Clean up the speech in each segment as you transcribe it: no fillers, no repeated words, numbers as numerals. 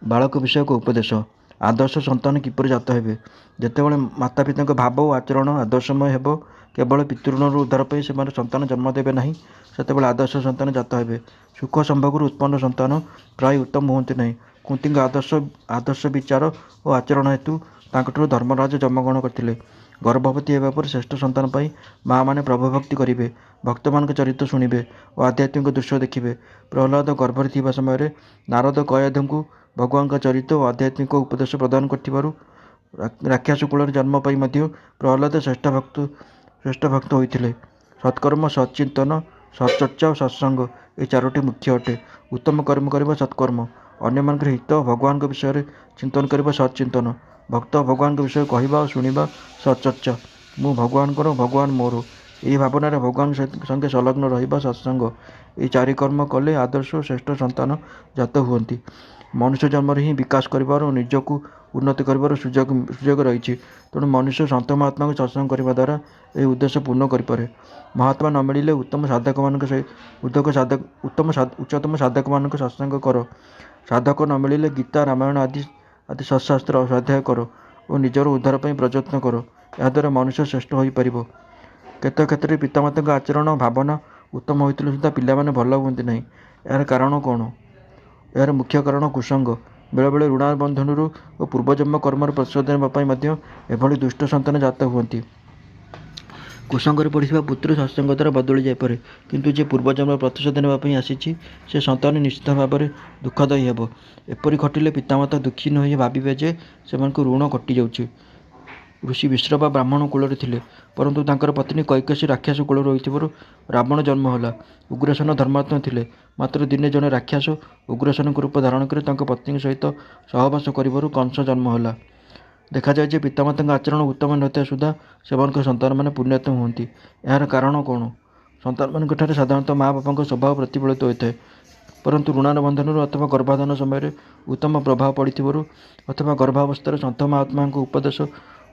बालक विषयक उपदेश आदर्श सन्तान किपरि जात हेबे। जेतेबेले माता पिता भाव और आचरण आदर्शमय हेबो केवल पितृऋणर उद्धार पाई सेमाने सन्तान जन्म देबे नाही सेतेबेले आदर्श सन्तान जात हेबे। सुख संभोगରୁ उत्पन्न सन्तान प्राय उत्तम हुअन्ति नाही। कुन्तीଙ୍କ आदर्श विचार और आचरण हेतु तांकठारु धर्मराज जन्मग्रहण करथिले। गर्भवती हेबा पर श्रेष्ठ सन्तान पाई माँ माने प्रभुभक्ति करिवे, भक्तमानक चरित्र शुणिबे और आध्यात्मिक दृश्य देखिबे। प्रहलाद गर्भरे थिबा समୟରେ नारद कयधଙ୍କୁ भगवान चरित्र और आध्यात्मिक उपदेश प्रदान करथिबारु राक्षस कूल जन्म पाई मध्य प्रहलाद श्रेष्ठ भक्त होइथिले। सत्कर्म सच्चिंतन सच्चर्चा और सत्संग ये चारोटी मुख्य अटे। उत्तम कर्म करबा सत्कर्म, अन्य हित भगवान विषय चिंतन करबा सच्चिंतन, भक्त भगवान विषय कहवा और शुणा सच्चर्चा, मु भगवान भगवान मोर यही भावना भगवान संगे संलग्न रहा सत्संग, ये चारि कर्म कले आदर्श और श्रेष्ठ सन्तान जात हुअन्ति। मनुष्य जन्म ही विकास कर निजक उन्नति कर सुजोग रही। तेणु मनुष्य सन्त महात्मा को सत्संग करने द्वारा यह उद्देश्य पूर्ण करें। महात्मा न मिले उत्तम साधक मान उच्चतम साधक मान सत्संग कर। साधक न मिले गीता रामायण आदि सत्शास्त्र स्वाध्याय कर और निजर उद्धार पर प्रयत्न कर। याद्वारा मनुष्य श्रेष्ठ हो पार। केत क्षेत्र में पितामाता आचरण भावना उत्तम होते सुधा पिलाने भल हुए ना। यार कारण कौन? यार मुख्य कारण कुसंग। बेले बेले ऋण बंधन और पूर्वजन्म कर्मर प्रतिशोध एभली दुष्ट सन्तान जात हुअन्ति। कुसंगर पड़ा पुत्र सत्संग द्वारा बदली जापे, किंतु जे पूर्वजन्म प्रतिशोध नापी आसी से सन्तान निश्चित भाव में दुखदायी हेब। एपरी घटिले पितामाता दुखी न हो भावे जे से ऋण कटि जाऊँगी। ऋषि विश्रवा ब्राह्मण कूल थे, परंतु तांकर पत्नी कैकेयी राक्षस कूल रही रावण जन्म होला। उग्रसेन धर्मात्मा थे, मात्र दिने जड़े राक्षस उग्रसेन रूप धारण कर पत्नी सहित सहवास कर कंस जन्म होला। देखा जाए जे पितामाता आचरण उत्तम नता सुधा से सन्तान मैंने पुण्यात्म होती। यार कारण कौन? सन्तान मान साधारणतः माँ बापा स्वभाव प्रतिफलित होता है, परंतु ऋण बंधन अथवा गर्भाधान समय उत्तम प्रभाव पड़ू अथवा गर्भावस्था सन्त महात्मा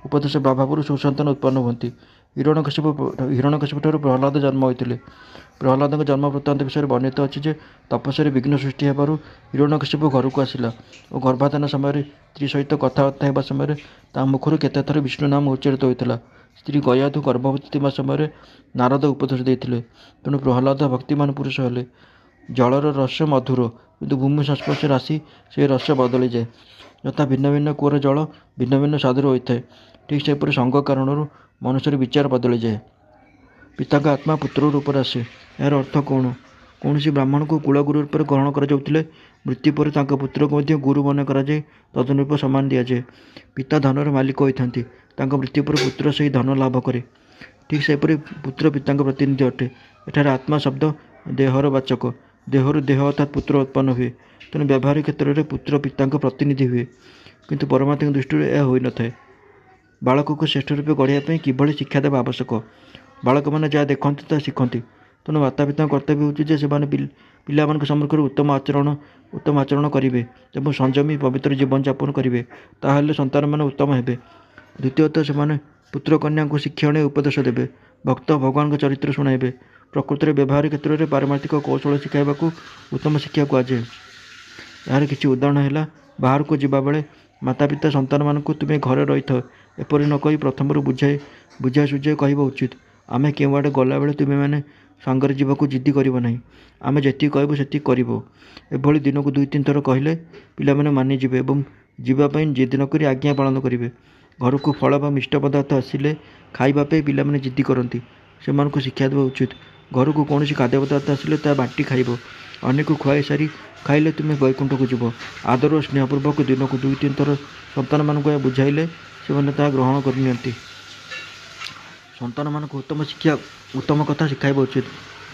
उपदेश प्रभाव सुसंतान उत्पन्न होती। हिरण्यकशिपु ठारू प्रहलाद जन्म होते। प्रहलाद जन्म वृत्तांत विषय वर्णित अच्छी जे तपस्या विघ्न सृष्टि होबारु हिरण्यकशिपु घर को आसला और गर्भाधान समय स्त्री सहित कथबार्ता होगा समय मुखर केते थर विष्णु नाम उच्चारित होता। स्त्री गयाधु गर्भवती समय नारद उपदेश देते। तेणु प्रहलाद भक्तिमान पुरुष हेले। जलर रस मधुर किंतु भूमि संस्पर्श राशि से रस बदली जाए। यथा भिन्न भिन्न कूअर जल भिन्न भिन्न स्वादर होता है, ठीक सेपरि संग कारण मनुष्य विचार बदली जाए। पिता का आत्मा पुत्र रूप आसे। यार अर्थ कौन? कौन ब्राह्मण को कुलगुरु रूप ग्रहण कर मृत्यु पर पुत्र को गुरु मन कराए, तदनुरूप सम्मान दि जाए। पिता धनर मालिक होता, मृत्यु पर पुत्र से धन लाभ करे। ठीक सेपरि पुत्र पिता प्रतिनिधि अटे। एठार आत्मा शब्द देहर वाचक। देहरु देह अर्थात पुत्र उत्पन्न हुए। तेणु व्यावहारिक क्षेत्र में पुत्र पिता प्रतिनिधि हुए, किंतु परमात्मा दृष्टि यह हो न था। बालक को श्रेष्ठ रूप गढ़ाई किभली शिक्षा देवा आवश्यक। बालक मैंने जहाँ देखते ता शिखती। तेणु माता पिता कर्तव्य होने पिला सम्मुख उत्तम आचरण करेंगे और संयमी पवित्र जीवन यापन करेंगे, ताहले सन्तान मैंने उत्तम हेबे। द्वितीयतः से पुत्र कन्या को शिक्षण उपदेश देवे, भक्त भगवान चरित्र शुणाइबे। प्रकृति में व्यवहारिक क्षेत्र में पारमार्थिक कौशल शिखाइबा उत्तम शिक्षा कहुए। यार किसी उदाहरण है, बाहर को जावा बेले माता पिता सन्तान मान तुम्हें घरे रही था एपरी न कही प्रथम बुझाई सुझाई कह उचित। आमे क्यों आड़े गला बेले तुम्हें मैंने सांगरे जावाक जिद्दी करब नहीं, आमे जी कहबू से कर। दिन को 2-3 थर कहले पिला माने मानिजिबे एवं जीवाई जिद नक आज्ञा पालन करेंगे। घर को फल बा मिष्ट पदार्थ आसिले खाइबापे पिला माने जिद्दी करती, से शिक्षा देवा उचित। घर को कौन खाद्य पदार्थ आसिले ता बाटी खाइब, अन्य को खुआई सारी खाइले तुम्हें वैकुंठ को जीव। आदर और स्नेहपूर्वक दिन को 2-3 थर सन्तान मानक बुझाइले से ग्रहण करनी। सन्तान मानक उत्तम शिक्षा उत्तम कथा शिखाइबा उचित।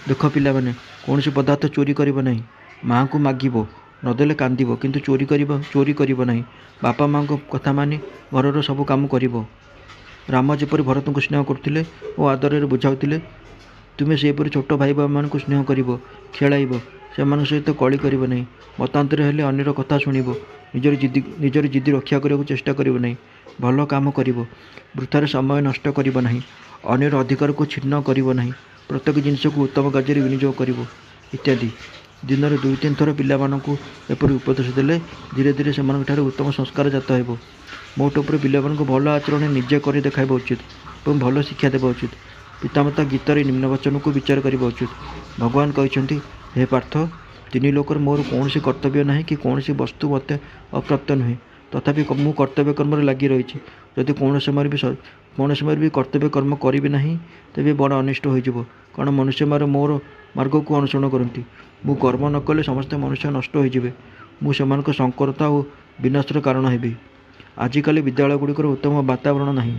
देख पिला माने कौन पदार्थ चोरी करिब नहीं, माँ को मागिब नदेले कांदिब, किंतु चोरी करिब नहीं। बापा माँ को कथा मानि घर सब काम करिब। राम जेपरि भरत को स्नेह करथिले और आदर बुझाउथिले, तुम्हें सेपरि छोट भाई बाबा को स्नेह करिब, खेलाइब, से सहित कली करिब नहीं। मतांतर हेले अन्यर कथा शुणिब, निजर जिद्दी रक्षा करने चेष्टा करिब नहीं। भल काम करिब, वृथार समय नष्ट करिब नहीं। अन्यर अधिकार को छिन्न करिब नहीं। प्रत्येक जिनिस को उत्तम कार्य विनियोग करिब इत्यादि। ଦିନରେ 2-3 ଥର ପିଲାମାନଙ୍କୁ ଏପରି ଉପଦେଶ ଦେଲେ ଧୀରେ ଧୀରେ ସେମାନଙ୍କଠାରେ ଉତ୍ତମ ସଂସ୍କାର ଜାତ ହେବ। ମୋଟ ଉପରେ ପିଲାମାନଙ୍କୁ ଭଲ ଆଚରଣ ନିଜେ କରି ଦେଖାଇବା ଉଚିତ ଏବଂ ଭଲ ଶିକ୍ଷା ଦେବା ଉଚିତ। ପିତାମାତା ଗୀତାର ନିମ୍ନ ବଚନକୁ ବିଚାର କରିବା ଉଚିତ। ଭଗବାନ କହିଛନ୍ତି, ହେ ପାର୍ଥ, 3 ଲୋକରେ ମୋର କୌଣସି କର୍ତ୍ତବ୍ୟ ନାହିଁ କି କୌଣସି ବସ୍ତୁ ମୋତେ ଅପ୍ରାପ୍ତ ନୁହେଁ। ତଥାପି ମୁଁ କର୍ତ୍ତବ୍ୟ କର୍ମରେ ଲାଗି ରହିଛି। ଯଦି କୌଣସି ସମୟରେ ବି କର୍ତ୍ତବ୍ୟ କର୍ମ କରିବି ନାହିଁ, ତେବେ ବଡ଼ ଅନିଷ୍ଟ ହୋଇଯିବ। କାରଣ ମନୁଷ୍ୟମାନେ ମୋର ମାର୍ଗକୁ ଅନୁସରଣ କରନ୍ତି। ମୁଁ କର୍ମ ନ କଲେ ସମସ୍ତ ମନୁଷ୍ୟ ନଷ୍ଟ ହୋଇଯିବେ। ମୁଁ ସେମାନଙ୍କ ସଂକରତା ଓ ବିନାଶର କାରଣ ହେବି। ଆଜିକାଲି ବିଦ୍ୟାଳୟଗୁଡ଼ିକରେ ଉତ୍ତମ ବାତାବରଣ ନାହିଁ।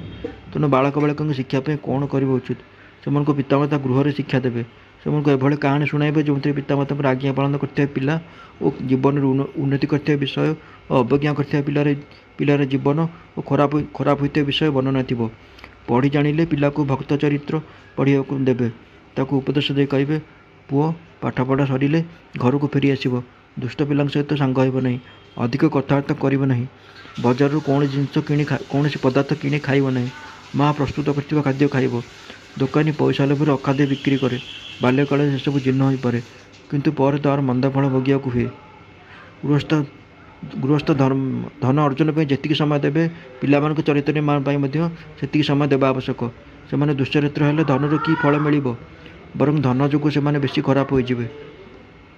ତେଣୁ ବାଳକ ବାଳିକାଙ୍କ ଶିକ୍ଷା ପାଇଁ କ'ଣ କରିବା ଉଚିତ? ସେମାନଙ୍କୁ ପିତାମାତା ଗୃହରେ ଶିକ୍ଷା ଦେବେ। ସେମାନଙ୍କୁ ଏଭଳି କାହାଣୀ ଶୁଣାଇବେ ଯେଉଁଥିରେ ପିତାମାତାଙ୍କର ଆଜ୍ଞା ପାଳନ କରୁଥିବା ପିଲା ଓ ଜୀବନରେ ଉନ୍ନତି କରିଥିବା ବିଷୟ ଓ ଅବଜ୍ଞା କରିଥିବା ପିଲାର ଜୀବନ ଓ ଖରାପ ହୋଇଥିବା ବିଷୟ ବର୍ଣ୍ଣନା ଥିବ। ପଢ଼ି ଜାଣିଲେ ପିଲାକୁ ଭକ୍ତ ଚରିତ୍ର ପଢ଼ିବାକୁ ଦେବେ। ତାକୁ ଉପଦେଶ ଦେଇ କହିବେ, ପୁଅ, ପାଠପଢ଼ା ସରିଲେ ଘରକୁ ଫେରି ଆସିବ। ଦୁଷ୍ଟ ପିଲାଙ୍କ ସହିତ ସାଙ୍ଗ ହେବ ନାହିଁ। ଅଧିକ କଥାବାର୍ତ୍ତା କରିବ ନାହିଁ। ବଜାରରୁ କୌଣସି ପଦାର୍ଥ କିଣି ଖାଇବ ନାହିଁ। ମା ପ୍ରସ୍ତୁତ କରିଥିବା ଖାଦ୍ୟ ଖାଇବ। ଦୋକାନୀ ପଇସା ଲୋଭରେ ଅଖାଦ୍ୟ ବିକ୍ରି କରେ। ବାଲ୍ୟକାଳରେ ସେସବୁ ଜୀର୍ଣ୍ଣ ହୋଇପାରେ, କିନ୍ତୁ ପରେ ତାହାର ମନ୍ଦ ଫଳ ଭୋଗିବାକୁ ହୁଏ। ଗୃହସ୍ଥ ଧନ ଅର୍ଜନ ପାଇଁ ଯେତିକି ସମୟ ଦେବେ, ପିଲାମାନଙ୍କ ଚରିତ୍ର ନିର୍ମାଣ ପାଇଁ ମଧ୍ୟ ସେତିକି ସମୟ ଦେବା ଆବଶ୍ୟକ। ସେମାନେ ଦୁଶ୍ଚରିତ୍ର ହେଲେ ଧନରୁ କି ଫଳ ମିଳିବ? ବରଂ ଧନ ଯୋଗୁଁ ସେମାନେ ବେଶୀ ଖରାପ ହୋଇଯିବେ।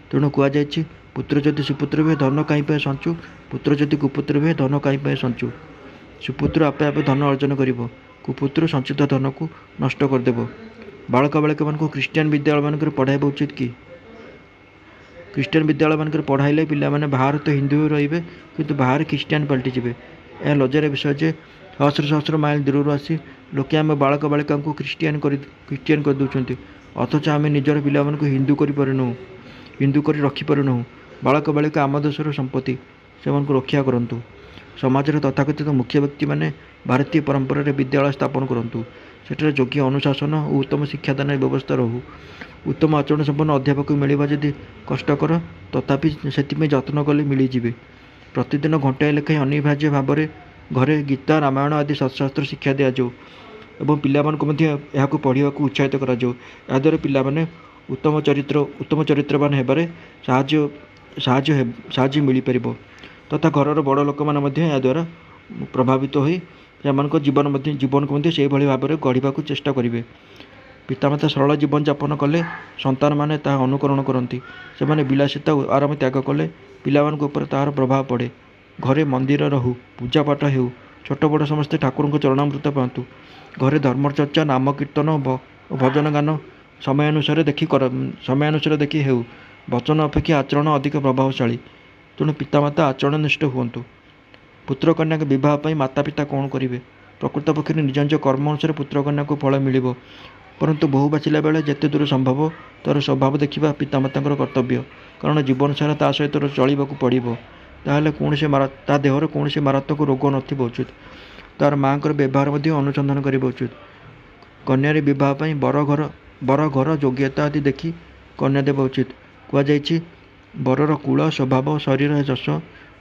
ତେଣୁ କୁହାଯାଇଛି, ପୁତ୍ର ଯଦି ସୁପୁତ୍ର ହୁଏ ଧନ କାହିଁ ପାଇଁ ସଞ୍ଚୁ? ପୁତ୍ର ଯଦି କୁପୁତ୍ର ହୁଏ ଧନ କାହିଁ ପାଇଁ ସଞ୍ଚୁ? ସୁପୁତ୍ର ଆପେ ଆପେ ଧନ ଅର୍ଜନ କରିବ। କୁପୁତ୍ର ସଞ୍ଚିତ ଧନକୁ ନଷ୍ଟ କରିଦେବ। ବାଳକ ବାଳିକାମାନଙ୍କୁ ଖ୍ରୀଷ୍ଟିଆନ ବିଦ୍ୟାଳୟମାନଙ୍କରେ ପଢ଼ାଇବା ଉଚିତ କି? ଖ୍ରୀଷ୍ଟିଆନ ବିଦ୍ୟାଳୟମାନଙ୍କରେ ପଢ଼ାଇଲେ ପିଲାମାନେ ବାହାରେ ତ ହିନ୍ଦୁ ହୋଇ ରହିବେ, କିନ୍ତୁ ବାହାରେ ଖ୍ରୀଷ୍ଟିଆନ ପାଲଟିଯିବେ। ଏହା ଲଜ୍ଜାର ବିଷୟ ଯେ ସହସ୍ର ସହସ୍ର ମାଇଲ ଦୂରରୁ ଆସି ଲୋକେ ଆମ ବାଳକ ବାଳିକାଙ୍କୁ ଖ୍ରୀଷ୍ଟିଆନ କରିଦେଉଛନ୍ତି, ଅଥଚ ଆମେ ନିଜର ପିଲାମାନଙ୍କୁ ହିନ୍ଦୁ କରି ରଖିପାରୁନାହୁଁ। ବାଳକ ବାଳିକା ଆମ ଦେଶର ସମ୍ପତ୍ତି। ସେମାନଙ୍କୁ ରକ୍ଷା କରନ୍ତୁ। ସମାଜର ତଥାକଥିତ ମୁଖ୍ୟ ବ୍ୟକ୍ତିମାନେ ଭାରତୀୟ ପରମ୍ପରାରେ ବିଦ୍ୟାଳୟ ସ୍ଥାପନ କରନ୍ତୁ। ସେଠାରେ ଯୋଗ୍ୟ ଅନୁଶାସନ ଓ ଉତ୍ତମ ଶିକ୍ଷାଦାନର ବ୍ୟବସ୍ଥା ରହୁ। ଉତ୍ତମ ଆଚରଣ ସମ୍ପନ୍ନ ଅଧ୍ୟାପକ ମିଳିବା ଯଦି କଷ୍ଟକର, ତଥାପି ସେଥିପାଇଁ ଯତ୍ନ କଲେ ମିଳିଯିବେ। ପ୍ରତିଦିନ ଘଣ୍ଟାଏ ଲେଖାଏଁ ଅନିବାର୍ଯ୍ୟ ଭାବରେ ଘରେ ଗୀତା, ରାମାୟଣ ଆଦି ସତ୍ଶାସ୍ତ୍ର ଶିକ୍ଷା ଦିଆଯାଉ ଏବଂ ପିଲାମାନଙ୍କୁ ମଧ୍ୟ ଏହାକୁ ପଢ଼ିବାକୁ ଉତ୍ସାହିତ କରାଯାଉ। ଏହାଦ୍ୱାରା ପିଲାମାନେ ଉତ୍ତମ ଚରିତ୍ରବାନ ହେବାରେ ସାହାଯ୍ୟ ମିଳିପାରିବ ତଥା ଘରର ବଡ଼ ଲୋକମାନେ ମଧ୍ୟ ଏହାଦ୍ୱାରା ପ୍ରଭାବିତ ହୋଇ ସେମାନଙ୍କ ଜୀବନକୁ ମଧ୍ୟ ସେହିଭଳି ଭାବରେ ଗଢ଼ିବାକୁ ଚେଷ୍ଟା କରିବେ। ପିତାମାତା ସରଳ ଜୀବନଯାପନ କଲେ ସନ୍ତାନମାନେ ତାହା ଅନୁକରଣ କରନ୍ତି। ସେମାନେ ବିଳାସିତା ଓ ଆରାମ ତ୍ୟାଗ କଲେ ପିଲାମାନଙ୍କ ଉପରେ ତାହାର ପ୍ରଭାବ ପଡ଼େ। ଘରେ ମନ୍ଦିର ରହୁ, ପୂଜାପାଠ ହେଉ, ଛୋଟ ବଡ଼ ସମସ୍ତେ ଠାକୁରଙ୍କ ଚରଣାମୃତ ପାଆନ୍ତୁ। ଘରେ ଧର୍ମଚର୍ଚ୍ଚା, ନାମ କୀର୍ତ୍ତନ ଓ ଭଜନ ଗାନ ସମୟାନୁସାରେ ଦେଖି ହେଉ। ବଚନ ଅପେକ୍ଷା ଆଚରଣ ଅଧିକ ପ୍ରଭାବଶାଳୀ। ତେଣୁ ପିତାମାତା ଆଚରଣନିଷ୍ଠ ହୁଅନ୍ତୁ। ପୁତ୍ରକନ୍ୟାଙ୍କ ବିବାହ ପାଇଁ ମାତାପିତା କ'ଣ କରିବେ? ପ୍ରକୃତପକ୍ଷରେ ନିଜ ନିଜ କର୍ମ ଅନୁସାରେ ପୁତ୍ରକନ୍ୟାକୁ ଫଳ ମିଳିବ। ପରନ୍ତୁ ବୋହୂ ବାଛିଲା ବେଳେ ଯେତେ ଦୂର ସମ୍ଭବ ତା'ର ସ୍ୱଭାବ ଦେଖିବା ପିତାମାତାଙ୍କର କର୍ତ୍ତବ୍ୟ। କାରଣ ଜୀବନ ସାରା ତା ସହିତ ଚଳିବାକୁ ପଡ଼ିବ। ତାହେଲେ ତା ଦେହରେ କୌଣସି ମାରାତ୍ମକ ରୋଗ ନଥିବା ଉଚିତ। ତା'ର ମାଆଙ୍କର ବ୍ୟବହାର ମଧ୍ୟ ଅନୁସନ୍ଧାନ କରିବା ଉଚିତ। କନ୍ୟାର ବିବାହ ପାଇଁ ବର ଘର ଯୋଗ୍ୟତା ଆଦି ଦେଖି କନ୍ୟା ଦେବା ଉଚିତ। କୁହାଯାଇଛି, ବରର କୁଳ, ସ୍ୱଭାବ, ଶରୀର ଯଶ,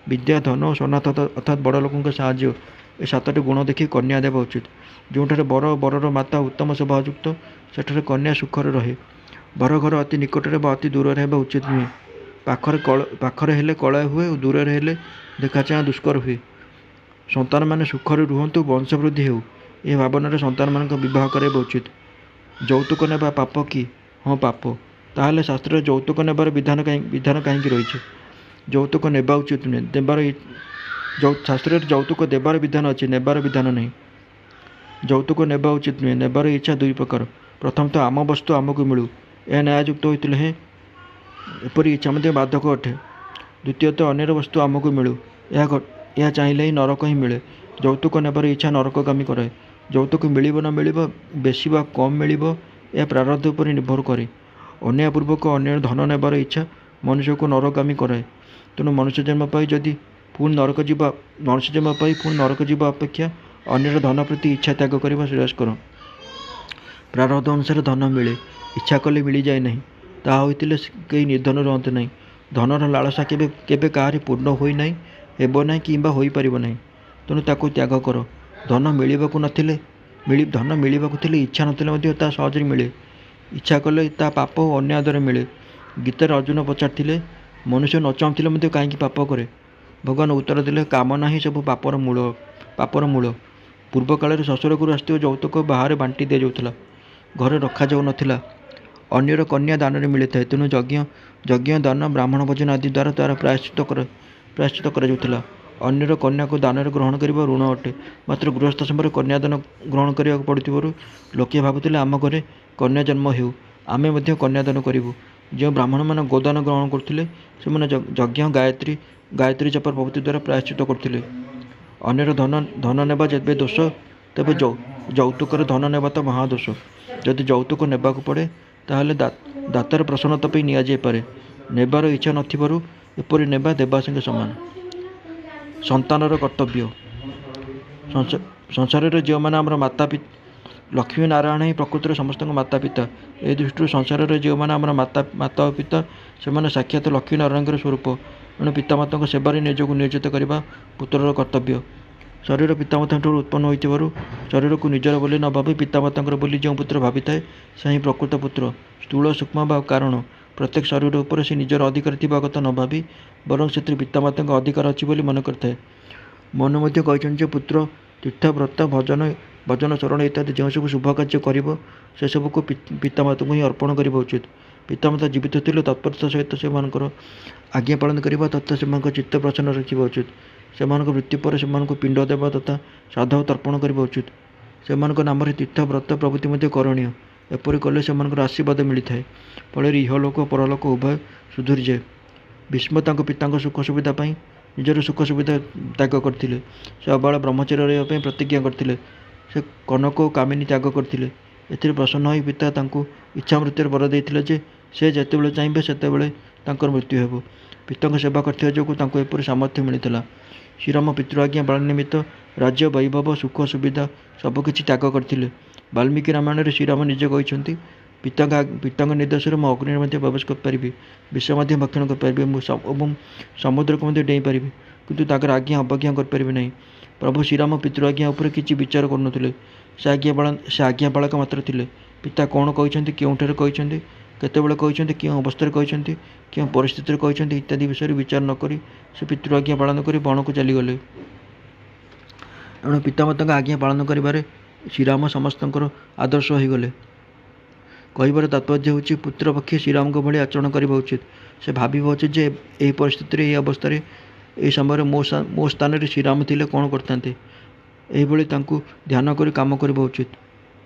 ବିଦ୍ୟା, ଧନ ଓ ସନାଥ ଅର୍ଥାତ୍ ବଡ଼ ଲୋକଙ୍କ ସାହାଯ୍ୟ, ଏ 7ଟି ଗୁଣ ଦେଖି କନ୍ୟା ଦେବା ଉଚିତ। ଯେଉଁଠାରେ ବର ଓ ବରର ମାତା ଉତ୍ତମ ସ୍ୱଭାବଯୁକ୍ତ, ସେଠାରେ କନ୍ୟା ସୁଖରେ ରହେ। ବର ଘର ଅତି ନିକଟରେ ବା ଅତି ଦୂରରେ ହେବା ଉଚିତ ନୁହେଁ। ପାଖରେ ହେଲେ କଳହ ହୁଏ ଓ ଦୂରରେ ହେଲେ ଦେଖାଚାହାଁ ଦୁଷ୍କର ହୁଏ। ସନ୍ତାନମାନେ ସୁଖରେ ରୁହନ୍ତୁ, ବଂଶବୃଦ୍ଧି ହେଉ, ଏ ଭାବନାରେ ସନ୍ତାନମାନଙ୍କ ବିବାହ କରାଇବା ଉଚିତ। ଯୌତୁକ ନେବା ପାପ କି? ହଁ, ପାପ। ତାହେଲେ ଶାସ୍ତ୍ରରେ ଯୌତୁକ ନେବାର ବିଧାନ କାହିଁକି ରହିଛି? ଯୌତୁକ ନେବା ଉଚିତ ନୁହେଁ। ଶାସ୍ତ୍ରରେ ଯୌତୁକ ଦେବାର ବିଧାନ ଅଛି, ନେବାର ବିଧାନ ନାହିଁ। ଯୌତୁକ ନେବା ଉଚିତ ନୁହେଁ। ନେବାର ଇଚ୍ଛା 2 ପ୍ରକାର। ପ୍ରଥମତଃ ଆମ ବସ୍ତୁ ଆମକୁ ମିଳୁ, ଏହା ନ୍ୟାୟଯୁକ୍ତ ହୋଇଥିଲେ ହେଁ ଏପରି ଇଚ୍ଛା ମଧ୍ୟ ବାଧକ ଅଟେ। ଦ୍ୱିତୀୟତଃ ଅନ୍ୟର ବସ୍ତୁ ଆମକୁ ମିଳୁ, ଏହା ଚାହିଁଲେ ହିଁ ନରକ ହିଁ ମିଳେ। ଯୌତୁକ ନେବାର ଇଚ୍ଛା ନରକଗାମୀ କରାଏ। ଯୌତୁକ ମିଳିବ ନ ମିଳିବ, ବେଶୀ ବା କମ୍ ମିଳିବ, ଏହା ପ୍ରାରବ୍ଧ ଉପରେ ନିର୍ଭର କରେ। ଅନ୍ୟାୟପୂର୍ବକ ଅନ୍ୟର ଧନ ନେବାର ଇଚ୍ଛା ମନୁଷ୍ୟକୁ ନରକଗାମୀ କରାଏ। ତେଣୁ ମନୁଷ୍ୟ ଜନ୍ମ ପାଇ ପୁଣି ନରକ ଯିବା ଅପେକ୍ଷା ଅନ୍ୟର ଧନ ପ୍ରତି ଇଚ୍ଛା ତ୍ୟାଗ କରିବା ଶ୍ରେୟସ୍କର। ପ୍ରାରବ୍ଧ ଅନୁସାରେ ଧନ ମିଳେ, ଇଚ୍ଛା କଲେ ମିଳିଯାଏ ନାହିଁ। ତାହା ହୋଇଥିଲେ କେହି ନିର୍ଧନ ରୁହନ୍ତି ନାହିଁ। ଧନର ଲାଳସା କେବେ କାହାରି ପୂର୍ଣ୍ଣ ହୋଇନାହିଁ, ହେବ ନାହିଁ କିମ୍ବା ହୋଇପାରିବ ନାହିଁ। ତେଣୁ ତାକୁ ତ୍ୟାଗ କର। ଧନ ମିଳିବାକୁ ଥିଲେ ଇଚ୍ଛା ନଥିଲେ ମଧ୍ୟ ତାହା ସହଜରେ ମିଳେ। ଇଚ୍ଛା କଲେ ତାହା ପାପ ଓ ଅନ୍ୟାୟ ଦ୍ୱାରା ମିଳେ। ଗୀତାରେ ଅର୍ଜୁନ ପଚାରିଥିଲେ, ମନୁଷ୍ୟ ନ ଚାହୁଁଥିଲେ ମଧ୍ୟ କାହିଁକି ପାପ କରେ? ଭଗବାନ ଉତ୍ତର ଦେଲେ, କାମନା ହିଁ ସବୁ ପାପର ମୂଳ। ପୂର୍ବ କାଳରେ ଶ୍ୱଶୁରଘରୁ ଆସିଥିବା ଯୌତୁକ ବାହାରେ ବାଣ୍ଟି ଦିଆଯାଉଥିଲା, ଘରେ ରଖାଯାଉନଥିଲା। ଅନ୍ୟର କନ୍ୟା ଦାନରେ ମିଳିଥାଏ। ତେଣୁ ଯଜ୍ଞ ଦାନ ବ୍ରାହ୍ମଣ ଭୋଜନ ଆଦି ଦ୍ୱାରା ତାର ପ୍ରାୟଶ୍ଚିତ କରାଯାଉଥିଲା। ଅନ୍ୟର କନ୍ୟାକୁ ଦାନରେ ଗ୍ରହଣ କରିବା ଋଣ ଅଟେ। ମାତ୍ର ଗୃହସ୍ଥ ସମୟରେ କନ୍ୟାଦାନ ଗ୍ରହଣ କରିବାକୁ ପଡ଼ୁଥିବାରୁ ଲୋକେ ଭାବୁଥିଲେ, ଆମ ଘରେ କନ୍ୟା ଜନ୍ମ ହେଉ, ଆମେ ମଧ୍ୟ କନ୍ୟାଦାନ କରିବୁ। ଯେଉଁ ବ୍ରାହ୍ମଣମାନେ ଗୋଦାନ ଗ୍ରହଣ କରୁଥିଲେ, ସେମାନେ ଯଜ୍ଞ, ଗାୟତ୍ରୀ ଜପ ପ୍ରଭୃତି ଦ୍ୱାରା ପ୍ରାୟଶ୍ଚିତ କରୁଥିଲେ। ଅନ୍ୟର ଧନ ନେବା ଯେବେ ଦୋଷ, ତେବେ ଯୌତୁକରେ ଧନ ନେବା ତ ମହାଦୋଷ। ଯଦି ଯୌତୁକ ନେବାକୁ ପଡ଼େ, ତାହେଲେ ଦାତାର ପ୍ରସନ୍ନତା ପାଇଁ ନିଆଯାଇପାରେ। ନେବାର ଇଚ୍ଛା ନଥିବାରୁ ଏପରି ନେବା ଦେବା ସଙ୍ଗେ ସମାନ। ସନ୍ତାନର କର୍ତ୍ତବ୍ୟ। ସଂସାରରେ ଯେଉଁମାନେ ଆମର ଲକ୍ଷ୍ମୀ ନାରାୟଣ ହିଁ ପ୍ରକୃତରେ ସମସ୍ତଙ୍କ ମାତା ପିତା। ଏହି ଦୃଷ୍ଟିରୁ ସଂସାରରେ ଯେଉଁମାନେ ଆମର ମାତା ଓ ପିତା, ସେମାନେ ସାକ୍ଷାତ ଲକ୍ଷ୍ମୀ ନାରାୟଣଙ୍କର ସ୍ୱରୂପ। ଏଣୁ ପିତାମାତାଙ୍କ ସେବାରେ ନିଜକୁ ନିୟୋଜିତ କରିବା ପୁତ୍ରର କର୍ତ୍ତବ୍ୟ। ଶରୀର ପିତାମାତାଙ୍କଠାରୁ ଉତ୍ପନ୍ନ ହୋଇଥିବାରୁ ଶରୀରକୁ ନିଜର ବୋଲି ନ ଭାବି ପିତାମାତାଙ୍କର ବୋଲି ଯେଉଁ ପୁତ୍ର ଭାବିଥାଏ, ସେ ହିଁ ପ୍ରକୃତ ପୁତ୍ର। ସ୍ଥୂଳ, ସୂକ୍ଷ୍ମ ବା କାରଣ ପ୍ରତ୍ୟେକ ଶରୀର ଉପରେ ସେ ନିଜର ଅଧିକାର ଥିବା କଥା ନ ଭାବି ବରଂ ସେଥିରେ ପିତାମାତାଙ୍କ ଅଧିକାର ଅଛି ବୋଲି ମନେ କରିଥାଏ। ମନୁ ମଧ୍ୟ କହିଛନ୍ତି ଯେ, ପୁତ୍ର ତୀର୍ଥ, ବ୍ରତ, ଭଜନ, ଶରଣ ଇତ୍ୟାଦି ଯେଉଁ ସବୁ ଶୁଭ କାର୍ଯ୍ୟ କରିବ, ସେସବୁକୁ ପିତାମାତାଙ୍କୁ ହିଁ ଅର୍ପଣ କରିବା ଉଚିତ। ପିତାମାତା ଜୀବିତ ଥିଲେ ତତ୍ପରତାର ସହିତ ସେମାନଙ୍କର ଆଜ୍ଞା ପାଳନ କରିବା ତଥା ସେମାନଙ୍କ ଚିତ୍ତ ପ୍ରସନ୍ନ ରଖିବା ଉଚିତ। ସେମାନଙ୍କ ମୃତ୍ୟୁ ପରେ ସେମାନଙ୍କୁ ପିଣ୍ଡ ଦେବା ତଥା ଶ୍ରାଦ୍ଧ ତର୍ପଣ କରିବା ଉଚିତ। ସେମାନଙ୍କ ନାମରେ ତୀର୍ଥ, ବ୍ରତ ପ୍ରଭୃତି ମଧ୍ୟ କରଣୀୟ। ଏପରି କଲେ ସେମାନଙ୍କର ଆଶୀର୍ବାଦ ମିଳିଥାଏ। ଫଳରେ ଇହଲୋକ ଓ ପରଲୋକ ଉଭୟ ସୁଧୁରିଯାଏ। ଭୀଷ୍ମ ତାଙ୍କ ପିତାଙ୍କ ସୁଖ ସୁବିଧା ପାଇଁ ନିଜର ସୁଖ ସୁବିଧା ତ୍ୟାଗ କରିଥିଲେ। ସେ ଅବାଳ ବ୍ରହ୍ମଚର୍ୟ ରହିବା ପାଇଁ ପ୍ରତିଜ୍ଞା କରିଥିଲେ। ସେ କନକ ଓ କାମିନୀ ତ୍ୟାଗ କରିଥିଲେ। ଏଥିରେ ପ୍ରସନ୍ନ ହୋଇ ପିତା ତାଙ୍କୁ ଇଚ୍ଛା ମୃତ୍ୟୁର ବର ଦେଇଥିଲେ ଯେ, ସେ ଯେତେବେଳେ ଚାହିଁବେ ସେତେବେଳେ ତାଙ୍କର ମୃତ୍ୟୁ ହେବ। ପିତାଙ୍କ ସେବା କରିଥିବା ଯୋଗୁଁ ତାଙ୍କୁ ଏପରି ସାମର୍ଥ୍ୟ ମିଳିଥିଲା। ଶ୍ରୀରାମ ପିତୃଆଜ୍ଞା ପାଳନ ନିମିତ୍ତ ରାଜ୍ୟ, ବୈଭବ, ସୁଖ ସୁବିଧା ସବୁକିଛି ତ୍ୟାଗ କରିଥିଲେ। ବାଲ୍ମୀକି ରାମାୟଣରେ ଶ୍ରୀରାମ ନିଜେ କହିଛନ୍ତି, ପିତାଙ୍କ ନିର୍ଦ୍ଦେଶରେ ମୁଁ ଅଗ୍ନିରେ ମଧ୍ୟ ପ୍ରବେଶ କରିପାରିବି, ବିଷ ମଧ୍ୟ ଭକ୍ଷଣ କରିପାରିବି ଏବଂ ସମୁଦ୍ରକୁ ମଧ୍ୟ ଡେଇଁପାରିବି, କିନ୍ତୁ ତାଙ୍କର ଆଜ୍ଞା ଅବଜ୍ଞା କରିପାରିବି ନାହିଁ। ପ୍ରଭୁ ଶ୍ରୀରାମ ପିତୃଆଜ୍ଞା ଉପରେ କିଛି ବିଚାର କରୁନଥିଲେ। ସେ ଆଜ୍ଞାପାଳକ ମାତ୍ର ଥିଲେ। ପିତା କ'ଣ କହିଛନ୍ତି, କେଉଁଠାରେ କହିଛନ୍ତି, କେତେବେଳେ କହିଛନ୍ତି, କେଉଁ ଅବସ୍ଥାରେ କହିଛନ୍ତି, କେଉଁ ପରିସ୍ଥିତିରେ କହିଛନ୍ତି ଇତ୍ୟାଦି ବିଷୟରେ ବିଚାର ନ କରି ସେ ପିତୃଆଜ୍ଞା ପାଳନ କରି ବଣକୁ ଚାଲିଗଲେ। ଏଣୁ ପିତାମାତାଙ୍କ ଆଜ୍ଞା ପାଳନ କରିବାରେ ଶ୍ରୀରାମ ସମସ୍ତଙ୍କର ଆଦର୍ଶ ହୋଇଗଲେ। କହିବାର ତାତ୍ପର୍ଯ୍ୟ ହେଉଛି, ପୁତ୍ର ପକ୍ଷେ ଶ୍ରୀରାମଙ୍କ ଭଳି ଆଚରଣ କରିବା ଉଚିତ। ସେ ଭାବିବା ଉଚିତ ଯେ, ଏହି ପରିସ୍ଥିତିରେ, ଏହି ଅବସ୍ଥାରେ, ଏହି ସମୟରେ ମୋ ସ୍ଥାନରେ ଶ୍ରୀରାମ ଥିଲେ କ'ଣ କରିଥାନ୍ତେ। ଏହିଭଳି ତାଙ୍କୁ ଧ୍ୟାନ କରି କାମ କରିବା ଉଚିତ।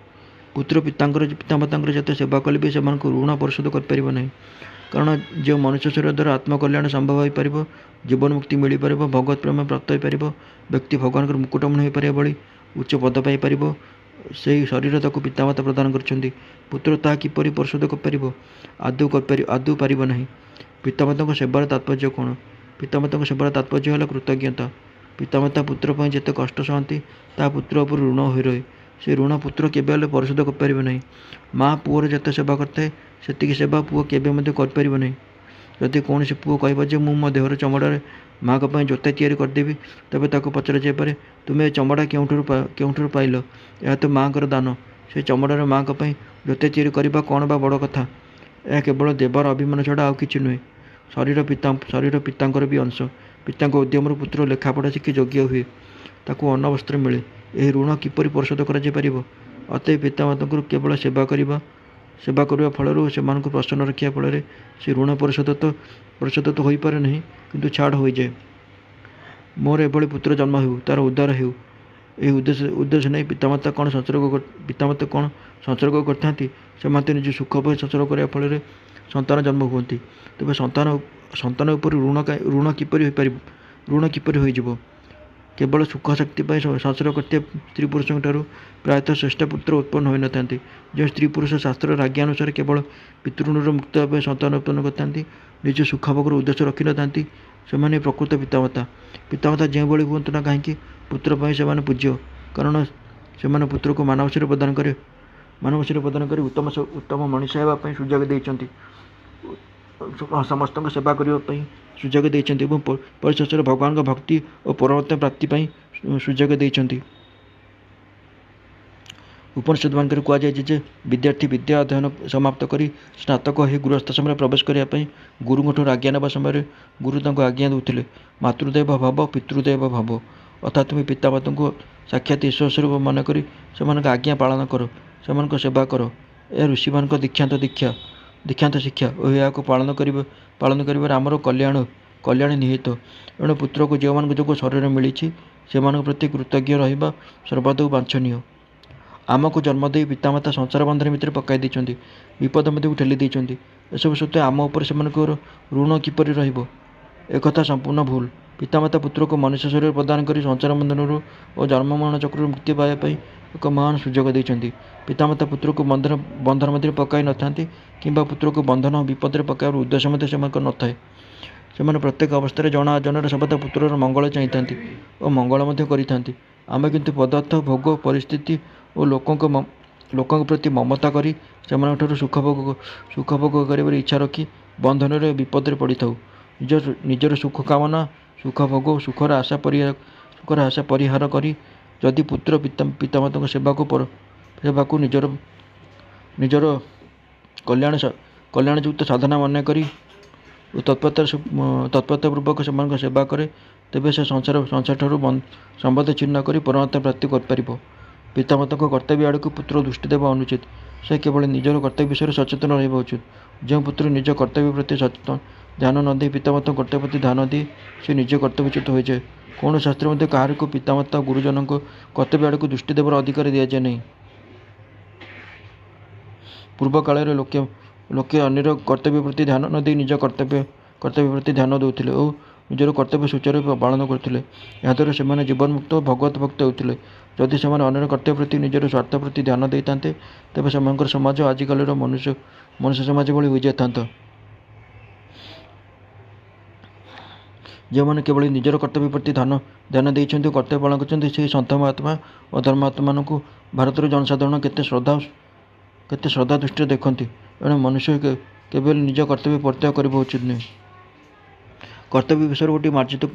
ପୁତ୍ର ପିତାମାତାଙ୍କର ଯେତେ ସେବା କଲେ ବି ସେମାନଙ୍କୁ ଋଣ ପରିଶୋଧ କରିପାରିବ ନାହିଁ। କାରଣ ଯେଉଁ ମନୁଷ୍ୟ ଶରୀର ଦ୍ୱାରା ଆତ୍ମକଲ୍ୟାଣ ସମ୍ଭବ ହୋଇପାରିବ, ଜୀବନ ମୁକ୍ତି ମିଳିପାରିବ, ଭଗବତ ପ୍ରେମ ପ୍ରାପ୍ତ ହୋଇପାରିବ, ବ୍ୟକ୍ତି ଭଗବାନଙ୍କର ମୁକୁଟମଣି ହୋଇପାରିବା ଭଳି ଉଚ୍ଚ ପଦ ପାଇପାରିବ, ସେହି ଶରୀର ତାକୁ ପିତାମାତା ପ୍ରଦାନ କରିଛନ୍ତି। ପୁତ୍ର ତାହା କିପରି ପରିଶୋଧ କରିପାରିବ? ଆଦୌ ପାରିବ ନାହିଁ। ପିତାମାତାଙ୍କ ସେବାର ତାତ୍ପର୍ଯ୍ୟ କ'ଣ? ପିତାମାତାଙ୍କ ସେବାର ତାତ୍ପର୍ଯ୍ୟ ହେଲା କୃତଜ୍ଞତା। ପିତାମାତା ପୁତ୍ର ପାଇଁ ଯେତେ କଷ୍ଟ ସହନ୍ତି, ତାହା ପୁତ୍ର ଉପରେ ଋଣ ହୋଇ ରହେ। ସେ ଋଣ ପୁତ୍ର କେବେ ହେଲେ ପରିଶୋଧ କରିପାରିବ ନାହିଁ। ମା' ପୁଅର ଯେତେ ସେବା କରିଥାଏ, ସେତିକି ସେବା ପୁଅ କେବେ ମଧ୍ୟ କରିପାରିବ ନାହିଁ। ଯଦି କୌଣସି ପୁଅ କହିବ ଯେ, ମୁଁ ମୋ ଦେହର ଚମଡ଼ାରେ ମା'ଙ୍କ ପାଇଁ ଜୋତା ତିଆରି କରିଦେବି, ତେବେ ତାକୁ ପଚରାଯାଇପାରେ, ତୁମେ ଏ ଚମଡ଼ା କେଉଁଠାରୁ ପାଇଲ? ଏହା ତ ମା'ଙ୍କର ଦାନ। ସେ ଚମଡ଼ାରେ ମା'ଙ୍କ ପାଇଁ ଜୋତା ତିଆରି କରିବା କ'ଣ ବା ବଡ଼ କଥା? ଏହା କେବଳ ଦେବାର ଅଭିମାନ ଛଡ଼ା ଆଉ କିଛି ନୁହେଁ। ଶରୀର ପିତାଙ୍କର ବି ଅଂଶ। ପିତାଙ୍କ ଉଦ୍ୟମରୁ ପୁତ୍ର ଲେଖାପଢ଼ା ଶିଖି ଯୋଗ୍ୟ ହୁଏ, ତାକୁ ଅନ୍ନ ବସ୍ତ୍ର ମିଳେ। ଏହି ଋଣ କିପରି ପରିଶୋଧ କରାଯାଇପାରିବ? ଅତଏବ ପିତାମାତାଙ୍କର କେବଳ ସେବା କରିବା ଫଳରୁ ସେମାନଙ୍କୁ ପ୍ରସନ୍ନ ରଖିବା ଫଳରେ ସେ ଋଣ ପରିଶୋଧ ତ ହୋଇପାରେ ନାହିଁ, କିନ୍ତୁ ଛାଡ଼ ହୋଇଯାଏ। ମୋର ଏଭଳି ପୁତ୍ର ଜନ୍ମ ହେଉ, ତା'ର ଉଦ୍ଧାର ହେଉ, ଏହି ଉଦ୍ଦେଶ୍ୟ ନେଇ ପିତାମାତା କ'ଣ ସଂସର୍ଗ କରିଥାନ୍ତି? ସେମାନେ ନିଜ ସୁଖ ପାଇଁ ସଂସର୍ଗ କରିବା ଫଳରେ ସନ୍ତାନ ଜନ୍ମ ହୁଅନ୍ତି। ତେବେ ସନ୍ତାନ ଉପରେ ଋଣ କିପରି ହୋଇଯିବ? କେବଳ ସୁଖ ଶକ୍ତି ପାଇଁ ସଂସର୍ଗ କରିଥିବା ସ୍ତ୍ରୀ ପୁରୁଷଙ୍କଠାରୁ ପ୍ରାୟତଃ ଶ୍ରେଷ୍ଠ ପୁତ୍ର ଉତ୍ପନ୍ନ ହୋଇନଥାନ୍ତି। ଯେଉଁ ସ୍ତ୍ରୀ ପୁରୁଷ ଶାସ୍ତ୍ରର ଆଜ୍ଞା ଅନୁସାରେ କେବଳ ପିତୃଋଣରୁ ମୁକ୍ତ ହେବା ପାଇଁ ସନ୍ତାନ ଉତ୍ପନ୍ନ କରିଥାନ୍ତି, ନିଜ ସୁଖଭୋଗର ଉଦ୍ଦେଶ୍ୟ ରଖିନଥାନ୍ତି, ସେମାନେ ପ୍ରକୃତ ପିତାମାତା। ପିତାମାତା ଯେଉଁଭଳି ହୁଅନ୍ତୁ ନା କାହିଁକି, ପୁତ୍ର ପାଇଁ ସେମାନେ ପୂଜ୍ୟ। କାରଣ ସେମାନେ ପୁତ୍ରକୁ ମାନବ ଶରୀର ପ୍ରଦାନ କରି ଉତ୍ତମ ମଣିଷ ହେବା ପାଇଁ ସୁଯୋଗ ଦେଇଛନ୍ତି, ସମସ୍ତଙ୍କ ସେବା କରିବା ପାଇଁ ସୁଯୋଗ ଦେଇଛନ୍ତି ଏବଂ ପରିଶେଷରେ ଭଗବାନଙ୍କ ଭକ୍ତି ଓ ପରମାତ୍ମା ପ୍ରାପ୍ତି ପାଇଁ ସୁଯୋଗ ଦେଇଛନ୍ତି। ଉପନିଷଦମାନଙ୍କରେ କୁହାଯାଇଛି ଯେ ବିଦ୍ୟାର୍ଥୀ ବିଦ୍ୟା ଅଧ୍ୟୟନ ସମାପ୍ତ କରି ସ୍ନାତକ ହୋଇ ଗୃହସ୍ଥ ସମୟରେ ପ୍ରବେଶ କରିବା ପାଇଁ ଗୁରୁଙ୍କଠାରୁ ଆଜ୍ଞା ନେବା ସମୟରେ ଗୁରୁ ତାଙ୍କୁ ଆଜ୍ଞା ଦେଉଥିଲେ, ମାତୃଦେବ ଭବ ପିତୃଦେବ ଭବ, ଅର୍ଥାତ୍ ତୁମେ ପିତାମାତାଙ୍କୁ ସାକ୍ଷାତ ଈଶ୍ୱର ସ୍ୱରୂପ ମନେକରି ସେମାନଙ୍କ ଆଜ୍ଞା ପାଳନ କର, ସେମାନଙ୍କ ସେବା କର। ଏହା ଋଷିମାନଙ୍କ ଦୀକ୍ଷାନ୍ତ ଶିକ୍ଷା ଓ ଏହାକୁ ପାଳନ କରିବାରେ ଆମର କଲ୍ୟାଣ ନିହିତ। ଏଣୁ ପୁତ୍ରକୁ ଯେଉଁମାନଙ୍କ ଯୋଗୁଁ ଶରୀର ମିଳିଛି ସେମାନଙ୍କ ପ୍ରତି କୃତଜ୍ଞ ରହିବା ସର୍ବଦା ବାଞ୍ଛନୀୟ। ଆମକୁ ଜନ୍ମ ଦେଇ ପିତାମାତା ସଂସାର ବନ୍ଧନ ଭିତରେ ପକାଇ ଦେଇଛନ୍ତି, ବିପଦ ମଧ୍ୟକୁ ଠେଲି ଦେଇଛନ୍ତି। ଏସବୁ ସତ୍ତ୍ୱେ ଆମ ଉପରେ ସେମାନଙ୍କର ଋଣ କିପରି ରହିବ? ଏକଥା ସମ୍ପୂର୍ଣ୍ଣ ଭୁଲ। ପିତାମାତା ପୁତ୍ରକୁ ମନୁଷ୍ୟ ଶରୀର ପ୍ରଦାନ କରି ସଂସାର ବନ୍ଧନରୁ ଓ ଜନ୍ମ ମରଣ ଚକ୍ରରୁ ମୁକ୍ତି ପାଇବା ପାଇଁ ଏକ ମହାନ ସୁଯୋଗ ଦେଇଛନ୍ତି। ପିତାମାତା ପୁତ୍ରକୁ ବନ୍ଧନ ମଧ୍ୟରେ ପକାଇ ନଥାନ୍ତି କିମ୍ବା ପୁତ୍ରକୁ ବନ୍ଧନ ଓ ବିପଦରେ ପକାଇବାର ଉଦ୍ଦେଶ୍ୟ ମଧ୍ୟ ସେମାନଙ୍କର ନଥାଏ। ସେମାନେ ପ୍ରତ୍ୟେକ ଅବସ୍ଥାରେ ଜଣା ଅଜଣାରେ ସର୍ବଦା ପୁତ୍ରର ମଙ୍ଗଳ ଚାହିଁଥାନ୍ତି ଓ ମଙ୍ଗଳ ମଧ୍ୟ କରିଥାନ୍ତି। ଆମେ କିନ୍ତୁ ପଦାର୍ଥ, ଭୋଗ, ପରିସ୍ଥିତି ଓ ଲୋକଙ୍କ ପ୍ରତି ମମତା କରି ସେମାନଙ୍କଠାରୁ ସୁଖ ଭୋଗ କରିବାର ଇଚ୍ଛା ରଖି ବନ୍ଧନରେ ବିପଦରେ ପଡ଼ିଥାଉ। ନିଜର ସୁଖ କାମନା, ସୁଖ ଭୋଗ ଓ ସୁଖର ଆଶା ପରିହାର କରି ଯଦି ପୁତ୍ର ପିତାମାତାଙ୍କ ସେବାକୁ ନିଜର କଲ୍ୟାଣଯୁକ୍ତ ସାଧନା ମନେ କରି ଓ ତତ୍ପରତାପୂର୍ବକ ସେମାନଙ୍କ ସେବା କରେ, ତେବେ ସେ ସଂସାରଠାରୁ ସମ୍ବନ୍ଧ ଛିନ୍ନ କରି ପରମାତ୍ମା ପ୍ରାପ୍ତି କରିପାରିବ। ପିତାମାତାଙ୍କ କର୍ତ୍ତବ୍ୟ ଆଡ଼କୁ ପୁତ୍ର ଦୃଷ୍ଟି ଦେବା ଅନୁଚିତ। ସେ କେବଳ ନିଜର କର୍ତ୍ତବ୍ୟ ବିଷୟରେ ସଚେତନ ରହିବା ଉଚିତ। ଯେଉଁ ପୁତ୍ର ନିଜ କର୍ତ୍ତବ୍ୟ ପ୍ରତି ଧ୍ୟାନ ନ ଦେଇ ପିତାମାତାଙ୍କ କର୍ତ୍ତବ୍ୟ ପ୍ରତି ଧ୍ୟାନ ଦିଏ, ସେ ନିଜେ କର୍ତ୍ତବ୍ୟଚ୍ୟୁତ ହୋଇଯାଏ। କୌଣସି ଶାସ୍ତ୍ରରେ ମଧ୍ୟ କାହାରିକୁ ପିତାମାତା ଓ ଗୁରୁଜନଙ୍କ କର୍ତ୍ତବ୍ୟ ଆଡ଼କୁ ଦୃଷ୍ଟି ଦେବାର ଅଧିକାର ଦିଆଯାଏ ନାହିଁ। ପୂର୍ବ କାଳରେ ଲୋକେ ଅନ୍ୟର କର୍ତ୍ତବ୍ୟ ପ୍ରତି ଧ୍ୟାନ ନ ଦେଇ ନିଜ କର୍ତ୍ତବ୍ୟ ପ୍ରତି ଧ୍ୟାନ ଦେଉଥିଲେ ଓ ନିଜର କର୍ତ୍ତବ୍ୟ ସୁଚାରୁରୂପେ ପାଳନ କରୁଥିଲେ। ଏହାଦ୍ୱାରା ସେମାନେ ଜୀବନ୍ମୁକ୍ତ ଓ ଭଗବତ ଭକ୍ତ ହେଉଥିଲେ। ଯଦି ସେମାନେ ଅନ୍ୟର କର୍ତ୍ତବ୍ୟ ପ୍ରତି ନିଜର ସ୍ୱାର୍ଥ ପ୍ରତି ଧ୍ୟାନ ଦେଇଥାନ୍ତେ, ତେବେ ସେମାନଙ୍କର ସମାଜ ଆଜିକାଲିର ମନୁଷ୍ୟ ସମାଜ ଭଳି ହୋଇଯାଇଥାନ୍ତା। ଯେଉଁମାନେ କେବଳ ନିଜର କର୍ତ୍ତବ୍ୟ ପ୍ରତି ଧ୍ୟାନ ଦେଇଛନ୍ତି ଓ କର୍ତ୍ତବ୍ୟ ପାଳନ କରିଛନ୍ତି, ସେହି ସନ୍ଥ ମହାତ୍ମା ଓ ଧର୍ମାତ୍ମାମାନଙ୍କୁ ଭାରତର ଜନସାଧାରଣ କେତେ ଶ୍ରଦ୍ଧା ଦୃଷ୍ଟିରେ ଦେଖନ୍ତି। ଏଣୁ ମନୁଷ୍ୟ କେବେ ନିଜ କର୍ତ୍ତବ୍ୟ ପରିତ୍ୟାଗ କରିବା ଉଚିତ ନୁହେଁ। କର୍ତ୍ତବ୍ୟ ବିଷୟରେ ଗୋଟିଏ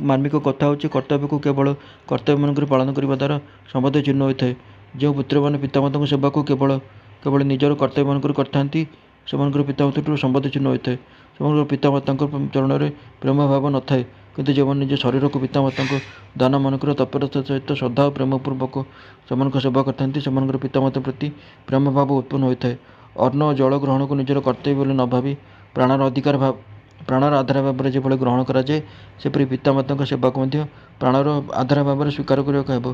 ମାର୍ମିକ କଥା ହେଉଛି, କର୍ତ୍ତବ୍ୟକୁ କେବଳ କର୍ତ୍ତବ୍ୟମାନଙ୍କରେ ପାଳନ କରିବା ଦ୍ୱାରା ସମ୍ବନ୍ଧ ଛିନ୍ନ ହୋଇଥାଏ। ଯେଉଁ ପୁତ୍ରମାନେ ପିତାମାତାଙ୍କ ସେବାକୁ କେବଳ ନିଜର କର୍ତ୍ତବ୍ୟମାନଙ୍କରେ କରିଥାନ୍ତି, ସେମାନଙ୍କର ପିତାମାତାଠାରୁ ସମ୍ବନ୍ଧ ଛିନ୍ନ ହୋଇଥାଏ। ସେମାନଙ୍କର ପିତାମାତାଙ୍କ ଚରଣରେ ପ୍ରେମ ଭାବ ନଥାଏ। କିନ୍ତୁ ଯେଉଁମାନେ ନିଜ ଶରୀରକୁ ପିତାମାତାଙ୍କ ଦାନ ମନେକରି ତତ୍ପରତା ସହିତ ଶ୍ରଦ୍ଧା ଓ ପ୍ରେମପୂର୍ବକ ସେମାନଙ୍କ ସେବା କରିଥାନ୍ତି, ସେମାନଙ୍କର ପିତାମାତା ପ୍ରତି ପ୍ରେମ ଭାବ ଉତ୍ପନ୍ନ ହୋଇଥାଏ। ଅନ୍ନ ଓ ଜଳ ଗ୍ରହଣକୁ ନିଜର କର୍ତ୍ତବ୍ୟ ବୋଲି ନ ଭାବି ପ୍ରାଣର ଆଧାର ଭାବରେ ଯେଭଳି ଗ୍ରହଣ କରାଯାଏ, ସେପରି ପିତାମାତାଙ୍କ ସେବାକୁ ମଧ୍ୟ ପ୍ରାଣର ଆଧାର ଭାବରେ ସ୍ୱୀକାର କରିବାକୁ ହେବ।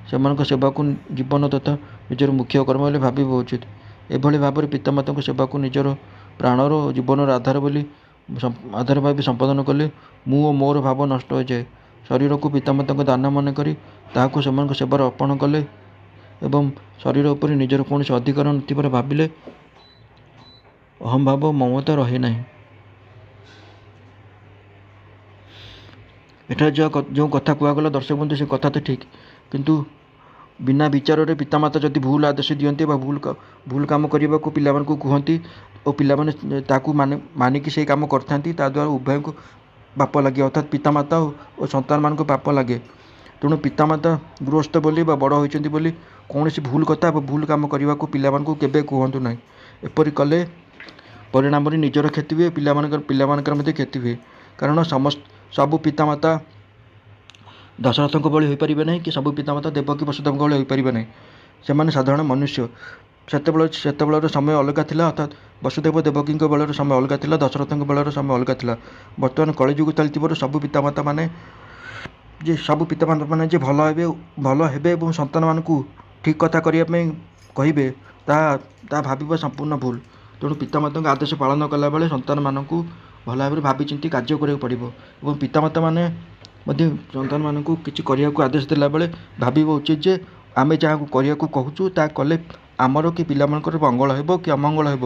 ସେମାନଙ୍କ ସେବାକୁ ଜୀବନ ତଥା ନିଜର ମୁଖ୍ୟ କର୍ମ ବୋଲି ଭାବିବା ଉଚିତ। ଏଭଳି ଭାବରେ ପିତାମାତାଙ୍କ ସେବାକୁ ନିଜର ପ୍ରାଣର ଓ ଜୀବନର ଆଧାର ଭାବି ସମ୍ପାଦନ କଲେ ମୁଁ ଓ ମୋର ଭାବ ନଷ୍ଟ ହୋଇଯାଏ। ଶରୀରକୁ ପିତାମାତାଙ୍କ ଦାନ ମନେକରି ତାହାକୁ ସେମାନଙ୍କ ସେବାରେ ଅର୍ପଣ କଲେ ଏବଂ ଶରୀର ଉପରେ ନିଜର କୌଣସି ଅଧିକାର ନଥିବାର ଭାବିଲେ ଅହଂଭାବ ଓ ମମତା ରହେ ନାହିଁ। ଏଠାରେ ଯେଉଁ କଥା କୁହାଗଲା ଦର୍ଶକବନ୍ଧୁ, ସେ କଥା ତ ଠିକ୍, କିନ୍ତୁ ବିନା ବିଚାରରେ ପିତାମାତା ଯଦି ଭୁଲ ଆଦେଶ ଦିଅନ୍ତି ବା ଭୁଲ କାମ କରିବାକୁ ପିଲାମାନଙ୍କୁ କୁହନ୍ତି ଓ ପିଲାମାନେ ତାକୁ ମାନିକି ସେହି କାମ କରିଥାନ୍ତି, ତାଦ୍ୱାରା ଉଭୟଙ୍କୁ ପାପ ଲାଗେ, ଅର୍ଥାତ୍ ପିତାମାତା ଓ ସନ୍ତାନମାନଙ୍କୁ ପାପ ଲାଗେ। ତେଣୁ ପିତାମାତା ଗୃହସ୍ଥ ବୋଲି ବା ବଡ଼ ହୋଇଛନ୍ତି ବୋଲି କୌଣସି ଭୁଲ କଥା ବା ଭୁଲ କାମ କରିବାକୁ ପିଲାମାନଙ୍କୁ କେବେ କୁହନ୍ତୁ ନାହିଁ। ଏପରି କଲେ ପରିଣାମରେ ନିଜର କ୍ଷତି ହୁଏ, ପିଲାମାନଙ୍କର ମଧ୍ୟ କ୍ଷତି ହୁଏ। କାରଣ ସବୁ ପିତାମାତା ଦଶରଥଙ୍କ ଭଳି ହୋଇପାରିବେ ନାହିଁ କି ସବୁ ପିତାମାତା ଦେବକୀ ବସୁଦେବଙ୍କ ଭଳି ହୋଇପାରିବେ ନାହିଁ। ସେମାନେ ସାଧାରଣ ମନୁଷ୍ୟ। ସେତେବେଳର ସମୟ ଅଲଗା ଥିଲା, ଅର୍ଥାତ୍ ବସୁଦେବ ଦେବକୀଙ୍କ ବେଳର ସମୟ ଅଲଗା ଥିଲା, ଦଶରଥଙ୍କ ବେଳର ସମୟ ଅଲଗା ଥିଲା। ବର୍ତ୍ତମାନ କଳିଯୁଗ ଚାଲିଥିବାରୁ ସବୁ ପିତାମାତାମାନେ ଯେ ଭଲ ହେବେ ଏବଂ ସନ୍ତାନମାନଙ୍କୁ ଠିକ୍ କଥା କରିବା ପାଇଁ କହିବେ, ତାହା ଭାବିବା ସମ୍ପୂର୍ଣ୍ଣ ଭୁଲ। ତେଣୁ ପିତାମାତାଙ୍କ ଆଦେଶ ପାଳନ କଲାବେଳେ ସନ୍ତାନମାନଙ୍କୁ ଭଲ ଭାବରେ ଭାବିଚିନ୍ତି କାର୍ଯ୍ୟ କରିବାକୁ ପଡ଼ିବ ଏବଂ ପିତାମାତାମାନେ ମଧ୍ୟ ସନ୍ତାନମାନଙ୍କୁ କିଛି କରିବାକୁ ଆଦେଶ ଦେଲାବେଳେ ଭାବିବା ଉଚିତ ଯେ ଆମେ ଯାହାକୁ କରିବାକୁ କହୁଛୁ ତାହା କଲେ ଆମର କି ପିଲାମାନଙ୍କର ମଙ୍ଗଳ ହେବ କି ଅମଙ୍ଗଳ ହେବ,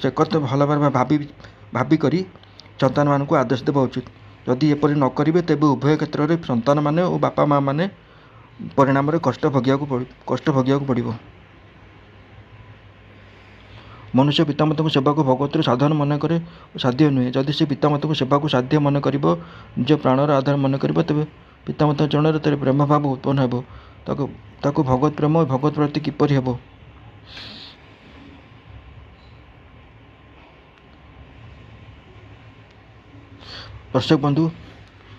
ସେ କଥା ଭଲ ଭାବରେ ଭାବିକରି ସନ୍ତାନମାନଙ୍କୁ ଆଦେଶ ଦେବା ଉଚିତ। ଯଦି ଏପରି ନ କରିବେ, ତେବେ ଉଭୟ କ୍ଷେତ୍ରରେ ସନ୍ତାନମାନେ ଓ ବାପା ମା' ମାନେ ପରିଣାମରେ କଷ୍ଟ ଭୋଗିବାକୁ ପଡ଼ିବ। ମନୁଷ୍ୟ ପିତାମାତାଙ୍କ ସେବାକୁ ଭଗବତର ସାଧନ ମନେ କରେ ଓ ସାଧ୍ୟ ନୁହେଁ। ଯଦି ସେ ପିତାମାତାଙ୍କ ସେବାକୁ ସାଧ୍ୟ ମନେ କରିବ, ନିଜ ପ୍ରାଣର ଆଧାର ମନେ କରିବ, ତେବେ ପିତାମାତାଙ୍କ ଚରଣରେ ପ୍ରେମ ଭାବ ଉତ୍ପନ୍ନ ହେବ। ତାକୁ ଭଗବତ ପ୍ରେମ ଓ ଭଗବତ ପ୍ରାପ୍ତି କିପରି ହେବ? दर्शक बंधु,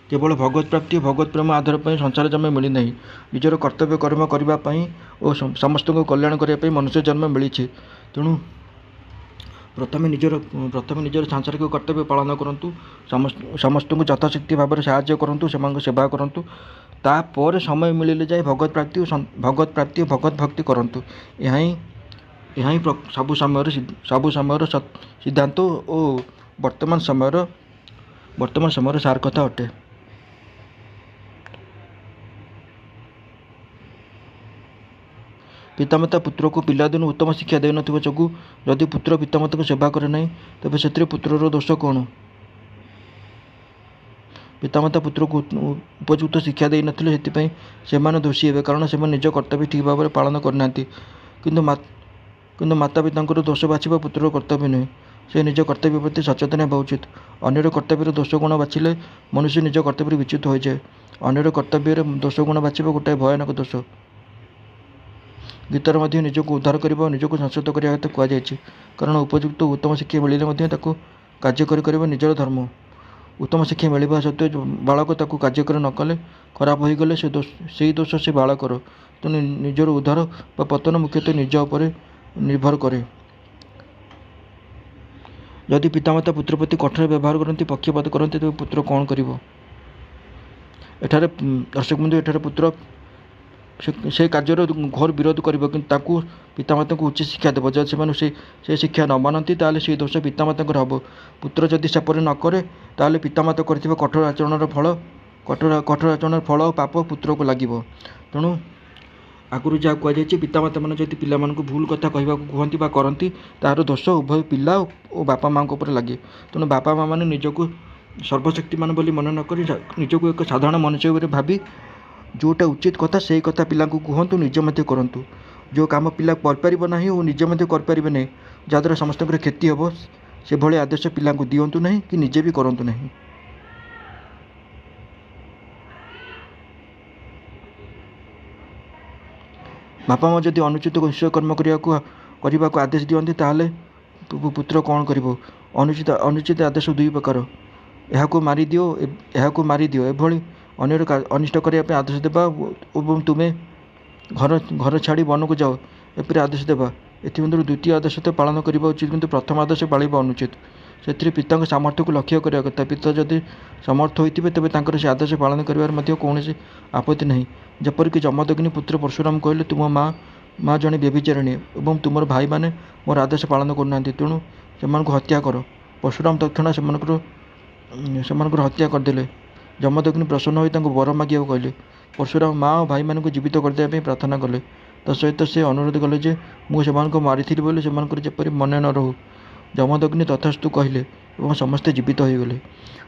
केवल भगवत प्राप्ति भगवत प्रेम आधार पर संसार जन्म मिली नहीं, निजर कर्तव्य कर्म करने और समस्त को कल्याण करने मनुष्य जन्म मिली। तेणु प्रथम निजर सांसारिक कर्तव्य पालन करूँ, समस्त को यथाशक्ति भाव में साहाय्य करूँ, से सेवा करूँ, तापर समय मिले जाए भगवत प्राप्ति और भगवत भक्ति करूँ। यह सबु समय सिद्धांत और वर्तमान समय सार कथा अटे। पितामाता पुत्र को पिलादिन उत्तम शिक्षा दे नथिबा जोगु जदि पुत्र पितामाता को सेवा करे नहीं, तेबे सेतिरे पुत्रर दोष कौन? पितामाता पुत्र को उपयुक्त शिक्षा दे नथिले सेतिपई सेमाने दोषी हेबे, कारण सेमाने निज कर्तव्य ठीक भाव में पालन करनांती। किंतु माता पितांकर दोष बाछिबा पुत्रर कर्तव्य नुहे। से निज कर्तव्य प्रति सचेतन हेबा उचित। अन्यर कर्तव्य दोष गुण बाछिले मनुष्य निज कर्तव्य विच्युत हो जाए। अन्यर कर्तव्य दोष गुण बाछिबा गोटाए भयानक दोष। गीतार मध्य निजक उद्धार करने और निजक संशोध करने कहुई, कारण उपयुक्त उत्तम शिक्षा मिले कार्य कर निजर धर्म। उत्तम शिक्षा मिलवा सत्वे बालक ताकू कार्य कर न कले खराब हो गले से दोष से बालकर। तेणु निजर उद्धार व पतन मुख्यतः निज उपर निर्भर करे। जदि पितामाता पुत्र प्रति कठोर व्यवहार करती पक्षपात करते तेज पुत्र कौन कर? दर्शक बंधु, एठार पुत्र से कार्यर घोर विरोध कर पितामाता को उचित शिक्षा देव। जब से शिक्षा न मानती ताले से दोष पितामाता हम। पुत्र जदि सेपरि न करे ताले पितामाता कर कठोर आचरण फल और पाप पुत्र को लगे। तेणु आगुरी जहाँ कहुई, पितामाता मैंने जब पिला भूल कथा कहती करती तार दोष उभय पिला और बापा माँ लगे। तेणु बापा माँ मैंने निजक सर्वशक्तिमान बोली मन नक निजक एक साधारण मनुष्य भावी जोटा उचित कथा से कथा पिला कहतु, निज मध्य करूँ। जो कम पिला करपर ना और निजे करें नहीं, जहाद्वारा समस्त क्षति हम, से भाई आदेश पिला दिंतु ना कि निजे भी करूँ ना। बापा माँ जदि अनुचित कर्म करने को आदेश दिखती ताले पुत्र कौन कर? अनुचित आदेश दुई प्रकार, यह मारी दियो एभली अन्यर अनिष्ट करने आदेश देवा और तुम्हें घर छाड़ी वन को जाओ एपरि आदेश देवा। एमध्य द्वितीय आदेश तो पालन करने उचित, किंतु प्रथम आदेश पालिबा अनुचित। से पिता सामर्थ्य को लक्ष्य करने कथा। पिता जदि समर्थ होते तेज से आदेश पालन कर कौन आपत्ति नहीं। जपरिक जमदग्नि पुत्र परशुराम कहले, तुम माँ जड़े व्यभिचारिणी और तुम भाई मैंने मोर आदेश पालन करना, तेणु से हत्या कर। परशुराम तत्ण से हत्या करदे। जमदग्नि प्रसन्न हो वर मागे कहले। परशुराम माँ और भाई मानक जीवित करदेप प्रार्थना कले। तसहित से अनुरोध कले जे मुझे मारी बोली जपरी मन न रहू। जमदग्नि तथास्तु कहले और समस्ते जीवित हो गले।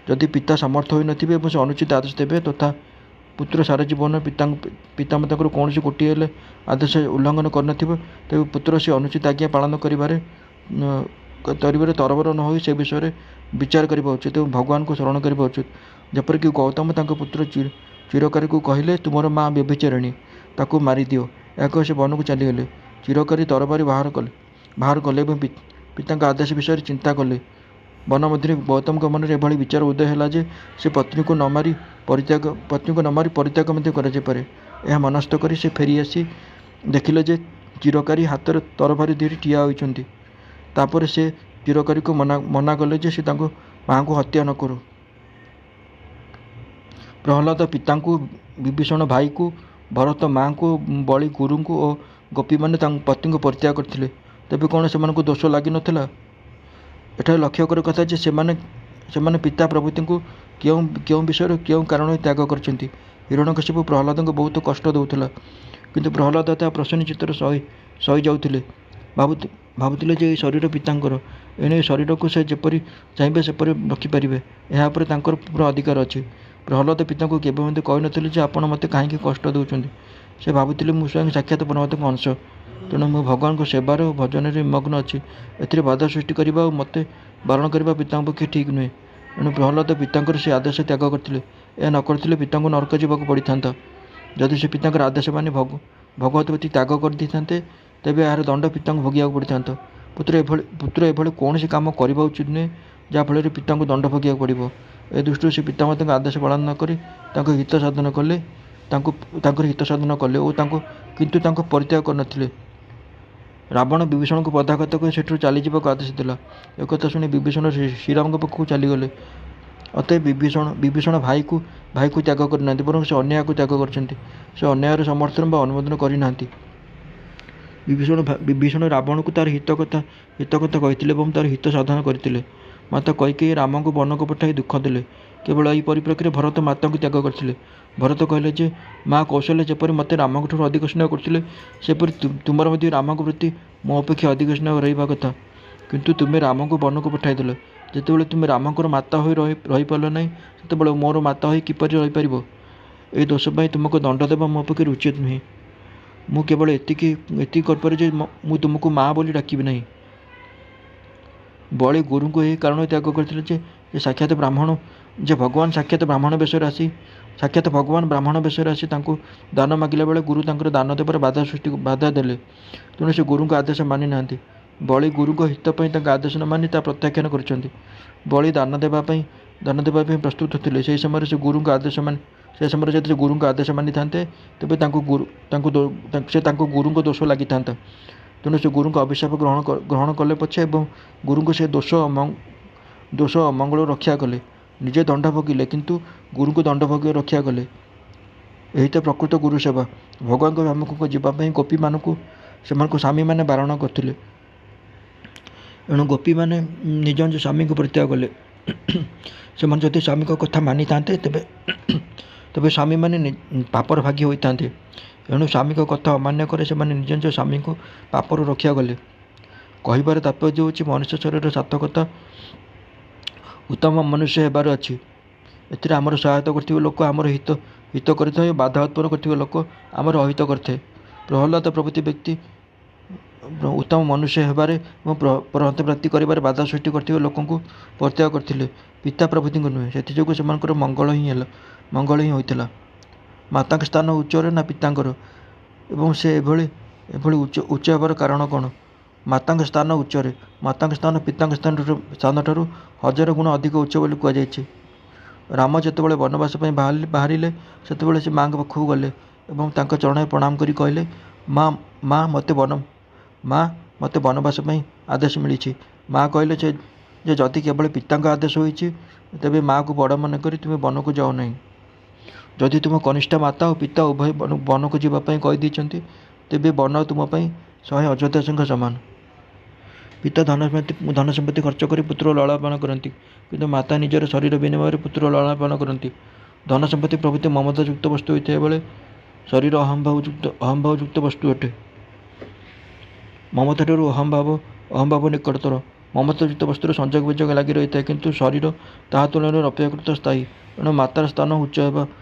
जदि पिता समर्थ हो नथिबे और से अनुचित आदेश देवे तथा पुत्र सारा जीवन पितामाता कौन से गोटे आदेश उल्लंघन कर तेज पुत्र से अनुचित आज्ञा पालन कर तरबर न हो से विषय विचार करने उचित और भगवान को शरण करने उचित। जपरिक गौतम पुत्र चिरकारी को कहले, तुमर माँ व्यभिचारिणी ताकू मारी दियो। या कह से वन को चलीगले। चिरकारी तरबारी बाहर कले पिता आदेश विषय चिंता कले। वन मध्य गौतम मन में एभली विचार उदय है से पत्नी को न मारी परित्याग करे। यह मनस्थ कर से फेरी आसी देखिले जे चिरकारी हाथ तरबारी धरी ठिया होइछन्ति। तापर से चिरकारी को मना कले जे से माँ को हत्या न करू। प्रहलाद पिता को, विभीषण भाई को, भरत माँ को, बलि गुरु को और गोपी मैंने पत्नी को परित्याग करते तेज कौन से दोष लगी नाला? एठार लक्ष्य कर कथा से पिता प्रभृति को क्यों विषय क्यों कारण त्याग कर। हिरण्यकशिपु प्रहलाद को बहुत कष्ट दूला, किंतु प्रहलाद ता प्रसन्न चित्तर सही जाऊे। भावुले जे शरीर पितांकर, एणे शरीर को से जपरी चाहिए सेपरी रखिपारे। यहाँ पूरा अधिकार अच्छे। प्रहलाद पिता को केवे कही नी आपण मत कहीं कष्ट दूसरी। से भावुले मु स्वयं साक्षात परमात्मा अंश, तेणु मु भगवान को सेवार और भजन में मग्न अच्छी। ए बाधा सृष्टि करने और मत बारण करने पिता पक्षे ठीक नुहे। तेणु प्रहलाद पिता से आदेश त्याग करते। यह न करते पिता नरक जावाक पड़ी था। जदि से पिता आदेश माने भगवत प्रति त्याग कर ତେବେ ଏହାର ଦଣ୍ଡ ପିତାଙ୍କୁ ଭୋଗିବାକୁ ପଡ଼ିଥାନ୍ତା। ପୁତ୍ର ଏଭଳି କୌଣସି କାମ କରିବା ଉଚିତ ନୁହେଁ ଯାହାଫଳରେ ପିତାଙ୍କୁ ଦଣ୍ଡ ଭୋଗିବାକୁ ପଡ଼ିବ। ଏ ଦୃଷ୍ଟିରୁ ସେ ପିତାମାତାଙ୍କ ଆଦେଶ ପାଳନ ନ କରି ତାଙ୍କର ହିତ ସାଧନ କଲେ ଓ କିନ୍ତୁ ତାଙ୍କୁ ପରିତ୍ୟାଗ କରିନଥିଲେ। ରାବଣ ବିଭୀଷଣକୁ ପଦାଘାତ କରି ସେଠାରୁ ଚାଲିଯିବାକୁ ଆଦେଶ ଦେଲା। ଏକଥା ଶୁଣି ବିଭୀଷଣ ଶ୍ରୀରାମଙ୍କ ପାଖକୁ ଚାଲିଗଲେ। ଅତଏବ ବିଭୀଷଣ ଭାଇକୁ ତ୍ୟାଗ କରିନାହାନ୍ତି, ବରଂ ସେ ଅନ୍ୟାୟକୁ ତ୍ୟାଗ କରିଛନ୍ତି। ସେ ଅନ୍ୟାୟର ସମର୍ଥନ ବା ଅନୁମୋଦନ କରିନାହାନ୍ତି। ବିଭୀଷଣ ରାବଣକୁ ତାର ହିତ କଥା କହିଥିଲେ ଏବଂ ତାର ହିତ ସାଧନ କରିଥିଲେ। ମାତା କୈକେୟୀ ରାମଙ୍କୁ ବନକୁ ପଠାଇ ଦୁଃଖ ଦେଲେ। କେବଳ ଏହି ପରିପ୍ରେକ୍ଷୀରେ ଭରତ ମାତାଙ୍କୁ ତ୍ୟାଗ କରିଥିଲେ। ଭରତ କହିଲେ ଯେ, ମା କୌଶଲ୍ୟା ଯେପରି ମୋତେ ରାମଙ୍କଠାରୁ ଅଧିକ ସ୍ନେହ କରୁଥିଲେ, ସେପରି ତୁମର ମଧ୍ୟ ରାମଙ୍କ ପ୍ରତି ମୋ ଅପେକ୍ଷା ଅଧିକ ସ୍ନେହ ରହିବା କଥା। କିନ୍ତୁ ତୁମେ ରାମଙ୍କୁ ବନକୁ ପଠାଇଦେଲ। ଯେତେବେଳେ ତୁମେ ରାମଙ୍କର ମାତା ହୋଇ ରହିପାରିଲ ନାହିଁ, ସେତେବେଳେ ମୋର ମାତା ହୋଇ କିପରି ରହିପାରିବ? ଏହି ଦୋଷ ପାଇଁ ତୁମକୁ ଦଣ୍ଡ ଦେବା ମୋ ପକ୍ଷରେ ଉଚିତ ନୁହେଁ। ମୁଁ କେବଳ ଏତିକି କରିପାରେ ଯେ ମୁଁ ତୁମକୁ ମା ବୋଲି ଡାକିବି ନାହିଁ। ବଳି ଗୁରୁଙ୍କୁ ଏହି କାରଣ ତ୍ୟାଗ କରିଥିଲେ ଯେ ଭଗବାନ ସାକ୍ଷାତ ବ୍ରାହ୍ମଣ ବେଶରେ ଆସି ତାଙ୍କୁ ଦାନ ମାଗିଲା ବେଳେ ଗୁରୁ ତାଙ୍କର ଦାନ ଦେବାରେ ବାଧା ଦେଲେ। ତେଣୁ ସେ ଗୁରୁଙ୍କ ଆଦେଶ ମାନି ନାହାନ୍ତି। ବଳି ଗୁରୁଙ୍କ ହିତ ପାଇଁ ତାଙ୍କ ଆଦେଶ ନ ମାନି ତା ପ୍ରତ୍ୟାଖ୍ୟାନ କରିଛନ୍ତି। ବଳି ଦାନ ଦେବା ପାଇଁ ପ୍ରସ୍ତୁତ ଥିଲେ। ସେହି ସମୟରେ ଯଦି ସେ ଗୁରୁଙ୍କ ଆଦେଶ ମାନିଥାନ୍ତେ, ତେବେ ତାଙ୍କୁ ଗୁରୁଙ୍କ ଦୋଷ ଲାଗିଥାନ୍ତା। ତେଣୁ ସେ ଗୁରୁଙ୍କ ଅଭିଶାପ ଗ୍ରହଣ କଲେ ପଛେ ଏବଂ ଗୁରୁଙ୍କୁ ସେ ଦୋଷ ଅମଙ୍ଗଳ ରକ୍ଷା କଲେ। ନିଜେ ଦଣ୍ଡ ଭୋଗିଲେ, କିନ୍ତୁ ଗୁରୁଙ୍କୁ ଦଣ୍ଡ ଭୋଗ ରକ୍ଷା କଲେ। ଏହି ତ ପ୍ରକୃତ ଗୁରୁ ସେବା। ଭଗବାନଙ୍କ ସମ୍ମୁଖକୁ ଯିବା ପାଇଁ ସେମାନଙ୍କୁ ସ୍ୱାମୀମାନେ ବାରଣ କରିଥିଲେ। ଏଣୁ ଗୋପୀମାନେ ନିଜ ସ୍ୱାମୀଙ୍କୁ ପରିତ୍ୟାଗ କଲେ। ସେମାନେ ଯଦି ସ୍ୱାମୀଙ୍କ କଥା ମାନିଥାନ୍ତେ, ତେବେ ସ୍ୱାମୀମାନେ ପାପର ଭାଗୀ ହୋଇଥାନ୍ତେ। ଏଣୁ ସ୍ୱାମୀଙ୍କ କଥା ଅମାନ୍ୟ କରି ସେମାନେ ନିଜ ସ୍ୱାମୀଙ୍କୁ ପାପରୁ ରକ୍ଷା କଲେ। କହିବାର ତାତ୍ପର୍ଯ୍ୟ ହେଉଛି, ମନୁଷ୍ୟ ଶରୀରର ସାର୍ଥକତା ଉତ୍ତମ ମନୁଷ୍ୟ ହେବାର ଅଛି। ଏଥିରେ ଆମର ସହାୟତା କରୁଥିବା ଲୋକ ଆମର ହିତ କରିଥାଏ, ବାଧା ଉତ୍ପନ୍ନ କରୁଥିବା ଲୋକ ଆମର ଅହିତ କରିଥାଏ। ପ୍ରହ୍ଲାଦ ପ୍ରଭୃତି ବ୍ୟକ୍ତି ଉତ୍ତମ ମନୁଷ୍ୟ ହେବାରେ ଏବଂ ପରମତ ପ୍ରାପ୍ତି କରିବାରେ ବାଧା ସୃଷ୍ଟି କରୁଥିବା ଲୋକଙ୍କୁ ପରିତ୍ୟାଗ କରିଥିଲେ, ପିତା ପ୍ରଭୃତିଙ୍କୁ ନୁହେଁ। ସେଥିଯୋଗୁଁ ସେମାନଙ୍କର ମଙ୍ଗଳ ହିଁ ହୋଇଥିଲା। ମାତାଙ୍କ ସ୍ଥାନ ଉଚ୍ଚରେ ନା ପିତାଙ୍କର? ଏବଂ ସେ ଏଭଳି ଉଚ୍ଚ ହେବାର କାରଣ କ'ଣ? ମାତାଙ୍କ ସ୍ଥାନ ଉଚ୍ଚରେ। ମାତାଙ୍କ ସ୍ଥାନ ପିତାଙ୍କ ସ୍ଥାନଠାରୁ 1000 ଗୁଣ ଅଧିକ ଉଚ୍ଚ ବୋଲି କୁହାଯାଇଛି। ରାମ ଯେତେବେଳେ ବନବାସ ପାଇଁ ବାହାରିଲେ, ସେତେବେଳେ ସେ ମାଙ୍କ ପାଖକୁ ଗଲେ ଏବଂ ତାଙ୍କ ଚରଣରେ ପ୍ରଣାମ କରି କହିଲେ, ମା ମୋତେ ବନବାସ ପାଇଁ ଆଦେଶ ମିଳିଛି। ମା କହିଲେ ଯେ ଯଦି କେବଳ ପିତାଙ୍କ ଆଦେଶ ହୋଇଛି, ତେବେ ମାକୁ ବଡ଼ ମନେକରି ତୁମେ ବନକୁ ଯାଅ ନାହିଁ। ଯଦି ତୁମ କନିଷ୍ଠ ମାତା ଓ ପିତା ଉଭୟ ବନକୁ ଯିବା ପାଇଁ କହିଦେଇଛନ୍ତି, ତେବେ ବନ ତୁମ ପାଇଁ 100 ଅଯୋଧ୍ୟା ସିଂହ ସମାନ। ପିତା ଧନ ସମ୍ପତ୍ତି ଖର୍ଚ୍ଚ କରି ପୁତ୍ର ଲାଳନ କରନ୍ତି, କିନ୍ତୁ ମାତା ନିଜର ଶରୀର ବିନିମୟରେ ପୁତ୍ର ଲାଳନ କରନ୍ତି। ଧନ ସମ୍ପତ୍ତି ପ୍ରଭୃତି ମମତାଯୁକ୍ତ ବସ୍ତୁ ହୋଇଥିବା ବେଳେ ଶରୀର ଅହମ୍ଭାବଯୁକ୍ତ ବସ୍ତୁ ଅଟେ। ମମତାଠାରୁ ଅହମ୍ଭାବ ନିକଟତର। ମମତାଯୁକ୍ତ ବସ୍ତୁର ସଂଯୋଗ ବିଯୋଗ ଲାଗି ରହିଥାଏ, କିନ୍ତୁ ଶରୀର ତାହା ତୁଳନାରେ ଅପେକ୍ଷାକୃତ ସ୍ଥାୟୀ। ଏଣୁ ମାତାର ସ୍ଥାନ ଉଚ୍ଚ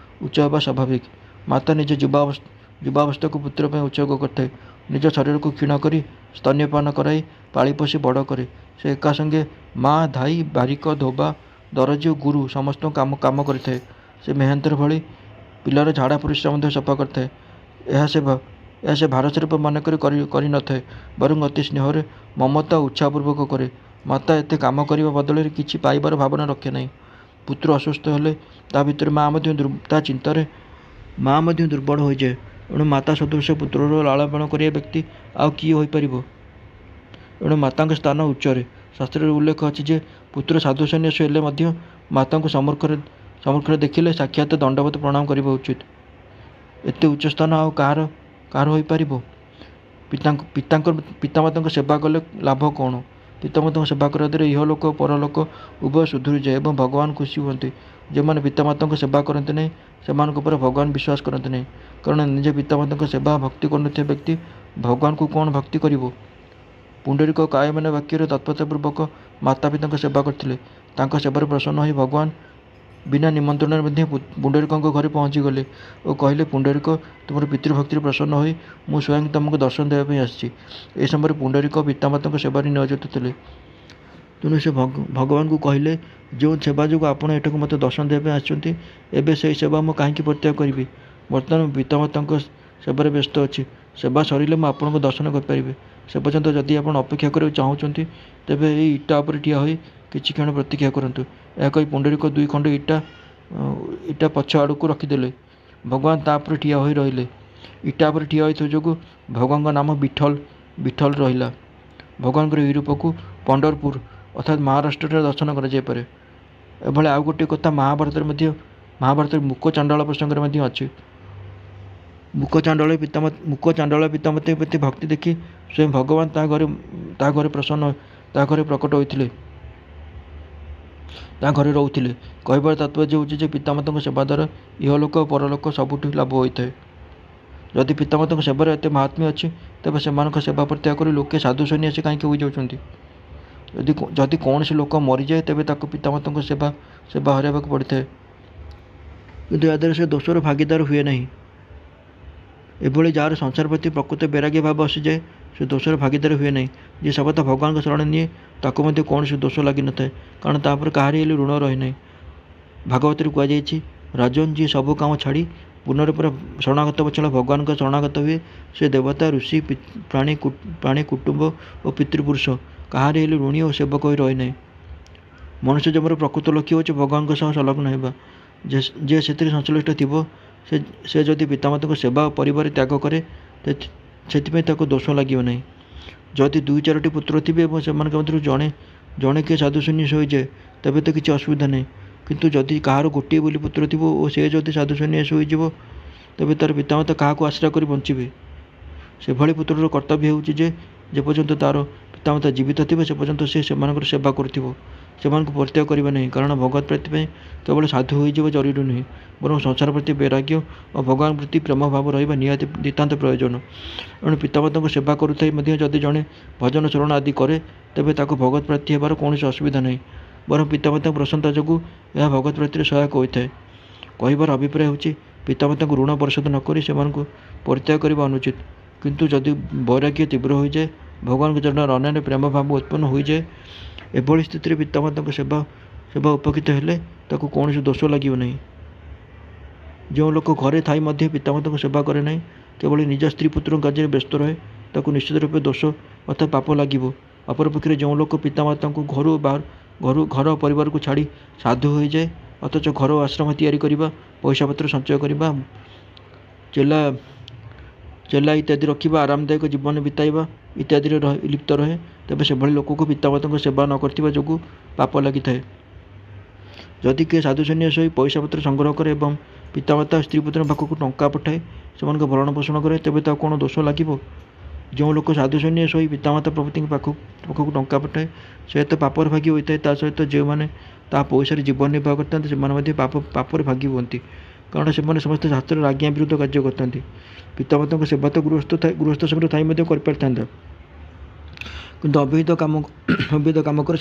ହେବା ସ୍ୱାଭାବିକ। ମାତା ନିଜ ଯୁବାବସ୍ଥାକୁ ପୁତ୍ର ପାଇଁ ଉତ୍ସର୍ଗ କରିଥାଏ। ନିଜ ଶରୀରକୁ କ୍ଷୀଣ କରି ସ୍ତନ୍ୟପାନ କରାଇ ପାଳି ପୋଷି ବଡ଼ କରେ। ସେ ଏକା ସଙ୍ଗେ ମା, ଧାଇ, ବାରିକ, ଧୋବା, ଦରଜୀ ଓ ଗୁରୁ ସମସ୍ତଙ୍କୁ କାମ କରିଥାଏ। ସେ ମେହେନ୍ତର ଭଳି ପିଲାର ଝାଡ଼ା ପରିସ୍ରା ମଧ୍ୟ ସଫା କରିଥାଏ। ଏହା ସେ ଭାରସ୍ୱରୂପ ମନେକରି କରିନଥାଏ, ବରଂ ଅତି ସ୍ନେହରେ, ମମତା ଓ ଉତ୍ସାହପୂର୍ବକ କରେ। ମାତା ଏତେ କାମ କରିବା ବଦଳରେ କିଛି ପାଇବାର ଭାବନା ରଖେ ନାହିଁ। ପୁତ୍ର ଅସୁସ୍ଥ ହେଲେ ତା ଭିତରେ ମା ମଧ୍ୟ ଦୁର୍ବଳ ହୋଇଯାଏ। ଏଣୁ ମାତା ସଦୃଶ ପୁତ୍ରର ଲାଳନ କରିବା ବ୍ୟକ୍ତି ଆଉ କିଏ ହୋଇପାରିବ? ଏଣୁ ମାତାଙ୍କ ସ୍ଥାନ ଉଚ୍ଚରେ। ଶାସ୍ତ୍ରରେ ଉଲ୍ଲେଖ ଅଛି ଯେ, ପୁତ୍ର ସାଧୁସନ୍ନ୍ୟାସ ହେଲେ ମଧ୍ୟ ମାତାଙ୍କୁ ସମ୍ମୁଖରେ ଦେଖିଲେ ସାକ୍ଷାତ ଦଣ୍ଡବତ ପ୍ରଣାମ କରିବା ଉଚିତ। ଏତେ ଉଚ୍ଚ ସ୍ଥାନ ଆଉ କାହାର ହୋଇପାରିବ? ପିତାମାତାଙ୍କ ସେବା କଲେ ଲାଭ କ'ଣ? ପିତାମାତାଙ୍କ ସେବା କରିବା ଦ୍ୱାରା ଇହଲୋକ ଓ ପରଲୋକ ଉଭୟ ସୁଧୁରିଯାଏ ଏବଂ ଭଗବାନ ଖୁସି ହୁଅନ୍ତି। ଯେଉଁମାନେ ପିତାମାତାଙ୍କ ସେବା କରନ୍ତି ନାହିଁ, ସେମାନଙ୍କ ଉପରେ ଭଗବାନ ବିଶ୍ୱାସ କରନ୍ତି ନାହିଁ। କାରଣ ନିଜେ ପିତାମାତାଙ୍କ ସେବା ଭକ୍ତି କରୁନଥିବା ବ୍ୟକ୍ତି ଭଗବାନଙ୍କୁ କ'ଣ ଭକ୍ତି କରିବ? ପୁଣ୍ଡରୀକ କାୟମନ ବାକ୍ୟରେ ତତ୍ପରତାପୂର୍ବକ ମାତା ପିତାଙ୍କ ସେବା କରିଥିଲେ। ତାଙ୍କ ସେବାରେ ପ୍ରସନ୍ନ ହୋଇ ଭଗବାନ ବିନା ନିମନ୍ତ୍ରଣରେ ମଧ୍ୟ ପୁଣ୍ଡରୀକଙ୍କ ଘରେ ପହଞ୍ଚିଗଲେ ଓ କହିଲେ, ପୁଣ୍ଡରୀକ, ତୁମର ପିତୃଭକ୍ତିରେ ପ୍ରସନ୍ନ ହୋଇ ମୁଁ ସ୍ୱୟଂ ତୁମକୁ ଦର୍ଶନ ଦେବା ପାଇଁ ଆସିଛି। ଏହି ସମୟରେ ପୁଣ୍ଡରୀକ ପିତାମାତାଙ୍କ ସେବାରେ ନିୟୋଜିତ ଥିଲେ। ତେଣୁ ସେ ଭଗବାନଙ୍କୁ କହିଲେ, ଯେଉଁ ସେବା ଯୋଗୁଁ ଆପଣ ଏଠାକୁ ମୋତେ ଦର୍ଶନ ଦେବା ପାଇଁ ଆସିଛନ୍ତି, ଏବେ ସେହି ସେବା ମୁଁ କାହିଁକି ପରିତ୍ୟାଗ କରିବି? ବର୍ତ୍ତମାନ ମୁଁ ପିତାମାତାଙ୍କ ସେବାରେ ବ୍ୟସ୍ତ ଅଛି। ସେବା ସରିଲେ ମୁଁ ଆପଣଙ୍କୁ ଦର୍ଶନ କରିପାରିବି। ସେ ପର୍ଯ୍ୟନ୍ତ ଯଦି ଆପଣ ଅପେକ୍ଷା କରିବାକୁ ଚାହୁଁଛନ୍ତି ତେବେ ଏହି ଇଟା ଉପରେ ଠିଆ ହୋଇ କିଛି କ୍ଷଣ ପ୍ରତୀକ୍ଷା କରନ୍ତୁ। ଏହା କହି ପୁଣ୍ଡରୀକ 2 ଖଣ୍ଡ ଇଟା ପଛ ଆଡ଼କୁ ରଖିଦେଲେ। ଭଗବାନ ତା ଉପରେ ଠିଆ ହୋଇ ରହିଲେ। ଇଟା ଉପରେ ଠିଆ ହୋଇଥିବା ଯୋଗୁଁ ଭଗବାନଙ୍କ ନାମ ବିଠଲ ରହିଲା। ଭଗବାନଙ୍କର ଏହି ରୂପକୁ ପଣ୍ଡରପୁର ଅର୍ଥାତ୍ ମହାରାଷ୍ଟ୍ରରେ ଦର୍ଶନ କରାଯାଇପାରେ। ଏଭଳି ଆଉ ଗୋଟିଏ କଥା ମହାଭାରତରେ ମୁକ ଚାଣ୍ଡାଳ ପ୍ରସଙ୍ଗରେ ମଧ୍ୟ ଅଛି। ମୁକ ଚାଣ୍ଡାଳ ପିତାମାତାଙ୍କ ପ୍ରତି ଭକ୍ତି ଦେଖି ସ୍ୱୟଂ ଭଗବାନ ତା ଘରେ ପ୍ରକଟ ହୋଇଥିଲେ, ତା ଘରେ ରହୁଥିଲେ। କହିବାର ତାତ୍ପର୍ଯ୍ୟ ହେଉଛି ଯେ ପିତାମାତାଙ୍କ ସେବା ଦ୍ୱାରା ଇହଲୋକ ଓ ପରଲୋକ ସବୁଠି ଲାଭ ହୋଇଥାଏ। ଯଦି ପିତାମାତାଙ୍କ ସେବାର ଏତେ ମାହାତ୍ମ୍ୟ ଅଛି ତେବେ ସେମାନଙ୍କ ସେବା ପରିତ୍ୟାଗ କରି ଲୋକେ ସାଧୁ ସନ୍ନ୍ୟାସୀ କାହିଁକି ହୋଇଯାଉଛନ୍ତି? ଯଦି କୌଣସି ଲୋକ ମରିଯାଏ ତେବେ ତାକୁ ପିତାମାତାଙ୍କ ସେବା ହରାଇବାକୁ ପଡ଼ିଥାଏ, କିନ୍ତୁ ଏହାଦ୍ୱାରା ସେ ଦୋଷର ଭାଗୀଦାର ହୁଏ ନାହିଁ। ଏଭଳି ଯାହାର ସଂସାର ପ୍ରତି ପ୍ରକୃତ ବୈରାଗ୍ୟ ଭାବ ଆସିଯାଏ ସେ ଦୋଷର ଭାଗୀଦାର ହୁଏ ନାହିଁ। ଯିଏ ସର୍ବଦା ଭଗବାନଙ୍କ ଶରଣ ନିଏ ତାକୁ ମଧ୍ୟ କୌଣସି ଦୋଷ ଲାଗିନଥାଏ, କାରଣ ତା ଉପରେ କାହାରି ହେଲେ ଋଣ ରହେନାହିଁ। ଭାଗବତରେ କୁହାଯାଇଛି, ରାଜନ ଯିଏ ସବୁ କାମ ଛାଡ଼ି ପୁନର୍ବାର ଶରଣାଗତ ବଛଳ ଭଗବାନଙ୍କ ଶରଣାଗତ ହୁଏ ସେ ଦେବତା, ଋଷି, ପ୍ରାଣୀ, କୁଟୁମ୍ବ ଓ ପିତୃପୁରୁଷ କାହାରି ହେଲେ ଋଣୀ ଓ ସେବକ ହୋଇ ରହିନାହିଁ। ମନୁଷ୍ୟ ଜନ୍ମର ପ୍ରକୃତ ଲକ୍ଷ୍ୟ ହେଉଛି ଭଗବାନଙ୍କ ସହ ସଂଲଗ୍ନ ହେବା। ଯେ ସେଥିରେ ସଂଶ୍ଳିଷ୍ଟ ଥିବ ସେ ଯଦି ପିତାମାତାଙ୍କ ସେବା ଓ ପରିବାର ତ୍ୟାଗ କରେ ସେଥିପାଇଁ ତାକୁ ଦୋଷ ଲାଗିବ ନାହିଁ। ଯଦି 2-4ଟି ପୁତ୍ର ଥିବେ ଏବଂ ସେମାନଙ୍କ ମଧ୍ୟରୁ ଜଣେ କିଏ ସାଧୁ ସନ୍ନ୍ୟାସୀ ହୋଇଯାଏ ତେବେ ତ କିଛି ଅସୁବିଧା ନାହିଁ, କିନ୍ତୁ ଯଦି କାହାର ଗୋଟିଏ ବୋଲି ପୁତ୍ର ଥିବ ଓ ସେ ଯଦି ସାଧୁ ସନ୍ନ୍ୟାସୀ ହୋଇଯିବ ତେବେ ତା'ର ପିତାମାତା କାହାକୁ ଆଶ୍ରୟ କରି ବଞ୍ଚିବେ? ସେଭଳି ପୁତ୍ରର କର୍ତ୍ତବ୍ୟ ହେଉଛି ଯେ ପର୍ଯ୍ୟନ୍ତ ତା'ର ପିତାମାତା ଜୀବିତ ଥିବେ ସେ ପର୍ଯ୍ୟନ୍ତ ସେ ସେମାନଙ୍କର ସେବା କରୁଥିବ, ସେମାନଙ୍କୁ ପରିତ୍ୟାଗ କରିବା ନାହିଁ। କାରଣ ଭଗବତ ପ୍ରାପ୍ତି ପାଇଁ କେବଳ ସାଧୁ ହୋଇଯିବା ଜରୁରୀ ନୁହେଁ, ବରଂ ସଂସାର ପ୍ରତି ବୈରାଗ୍ୟ ଓ ଭଗବାନ ପ୍ରତି ପ୍ରେମ ଭାବ ରହିବା ନିତାନ୍ତ ପ୍ରୟୋଜନ। ଏଣୁ ପିତାମାତାଙ୍କ ସେବା କରୁଥାଇ ମଧ୍ୟ ଯଦି ଜଣେ ଭଜନ ଶରଣ ଆଦି କରେ ତେବେ ତାକୁ ଭଗବତ ପ୍ରାପ୍ତି ହେବାର କୌଣସି ଅସୁବିଧା ନାହିଁ, ବରଂ ପିତାମାତାଙ୍କ ପ୍ରସନ୍ନତା ଯୋଗୁଁ ଏହା ଭଗବତ ପ୍ରାପ୍ତିରେ ସହାୟକ ହୋଇଥାଏ। କହିବାର ଅଭିପ୍ରାୟ ହେଉଛି ପିତାମାତାଙ୍କୁ ଋଣ ପରିଶୋଧ ନ କରି ସେମାନଙ୍କୁ ପରିତ୍ୟାଗ କରିବା ଅନୁଚିତ, କିନ୍ତୁ ଯଦି ବୈରାଗ୍ୟ ତୀବ୍ର ହୋଇଯାଏ, ଭଗବାନଙ୍କ ଚରଣରେ ଅନନ୍ୟ ପ୍ରେମ ଭାବ ଉତ୍ପନ୍ନ ହୋଇଯାଏ, ଏଭଳି ସ୍ଥିତିରେ ପିତାମାତାଙ୍କ ସେବା ଉପକୃତ ହେଲେ ତାକୁ କୌଣସି ଦୋଷ ଲାଗିବ ନାହିଁ। ଯେଉଁ ଲୋକ ଘରେ ଥାଇ ମଧ୍ୟ ପିତାମାତାଙ୍କ ସେବା କରେ ନାହିଁ, କେବଳ ନିଜ ସ୍ତ୍ରୀ ପୁତ୍ରଙ୍କ କାର୍ଯ୍ୟରେ ବ୍ୟସ୍ତ ରହେ, ତାକୁ ନିଶ୍ଚିତ ରୂପେ ଦୋଷ ଅର୍ଥାତ୍ ପାପ ଲାଗିବ। ଅପରପକ୍ଷରେ ଯେଉଁ ଲୋକ ପିତାମାତାଙ୍କୁ ଘର ପରିବାରକୁ ଛାଡ଼ି ସାଧୁ ହୋଇଯାଏ ଅଥଚ ଘର ଓ ଆଶ୍ରମ ତିଆରି କରିବା, ପଇସାପତ୍ର ସଞ୍ଚୟ କରିବା, ଚେଲା ଇତ୍ୟାଦି ରଖିବା, ଆରାମଦାୟକ ଜୀବନ ବିତାଇବା ଇତ୍ୟାଦିରେ ଲିପ୍ତ ରହେ ତେବେ ସେଭଳି ଲୋକକୁ ପିତାମାତାଙ୍କ ସେବା ନ କରିଥିବା ଯୋଗୁଁ ପାପ ଲାଗିଥାଏ। ଯଦି କିଏ ସାଧୁ ସନ୍ନ୍ୟାସୀ ହୋଇ ପଇସାପତ୍ର ସଂଗ୍ରହ କରେ ଏବଂ ପିତାମାତା ସ୍ତ୍ରୀ ପୁତ୍ରଙ୍କ ପାଖକୁ ଟଙ୍କା ପଠାଏ, ସେମାନଙ୍କ ଭରଣ ପୋଷଣ କରେ ତେବେ ତାକୁ କ'ଣ ଦୋଷ ଲାଗିବ? ଯେଉଁ ଲୋକ ସାଧୁ ସନ୍ନ୍ୟାସୀ ହୋଇ ପିତାମାତା ପ୍ରଭୃତିଙ୍କ ପାଖକୁ ଟଙ୍କା ପଠାଏ ସେ ତ ପାପରେ ଭାଗୀ ହୋଇଥାଏ, ତା ସହିତ ଯେଉଁମାନେ ତା ପଇସାରେ ଜୀବନ ନିର୍ବାହ କରିଥାନ୍ତି ସେମାନେ ମଧ୍ୟ ପାପରେ ଭାଗୀ ହୁଅନ୍ତି, କାରଣ ସେମାନେ ସମସ୍ତେ ଶାସ୍ତ୍ରର ଆଜ୍ଞା ବିରୁଦ୍ଧ କାର୍ଯ୍ୟ କରିଥାନ୍ତି। ପିତାମାତାଙ୍କ ସେବା ତ ଗୃହସ୍ଥ ସମୟରେ ଥାଇ ମଧ୍ୟ କରିପାରିଥାନ୍ତା, କିନ୍ତୁ ଅବିହିତ କାମ କରି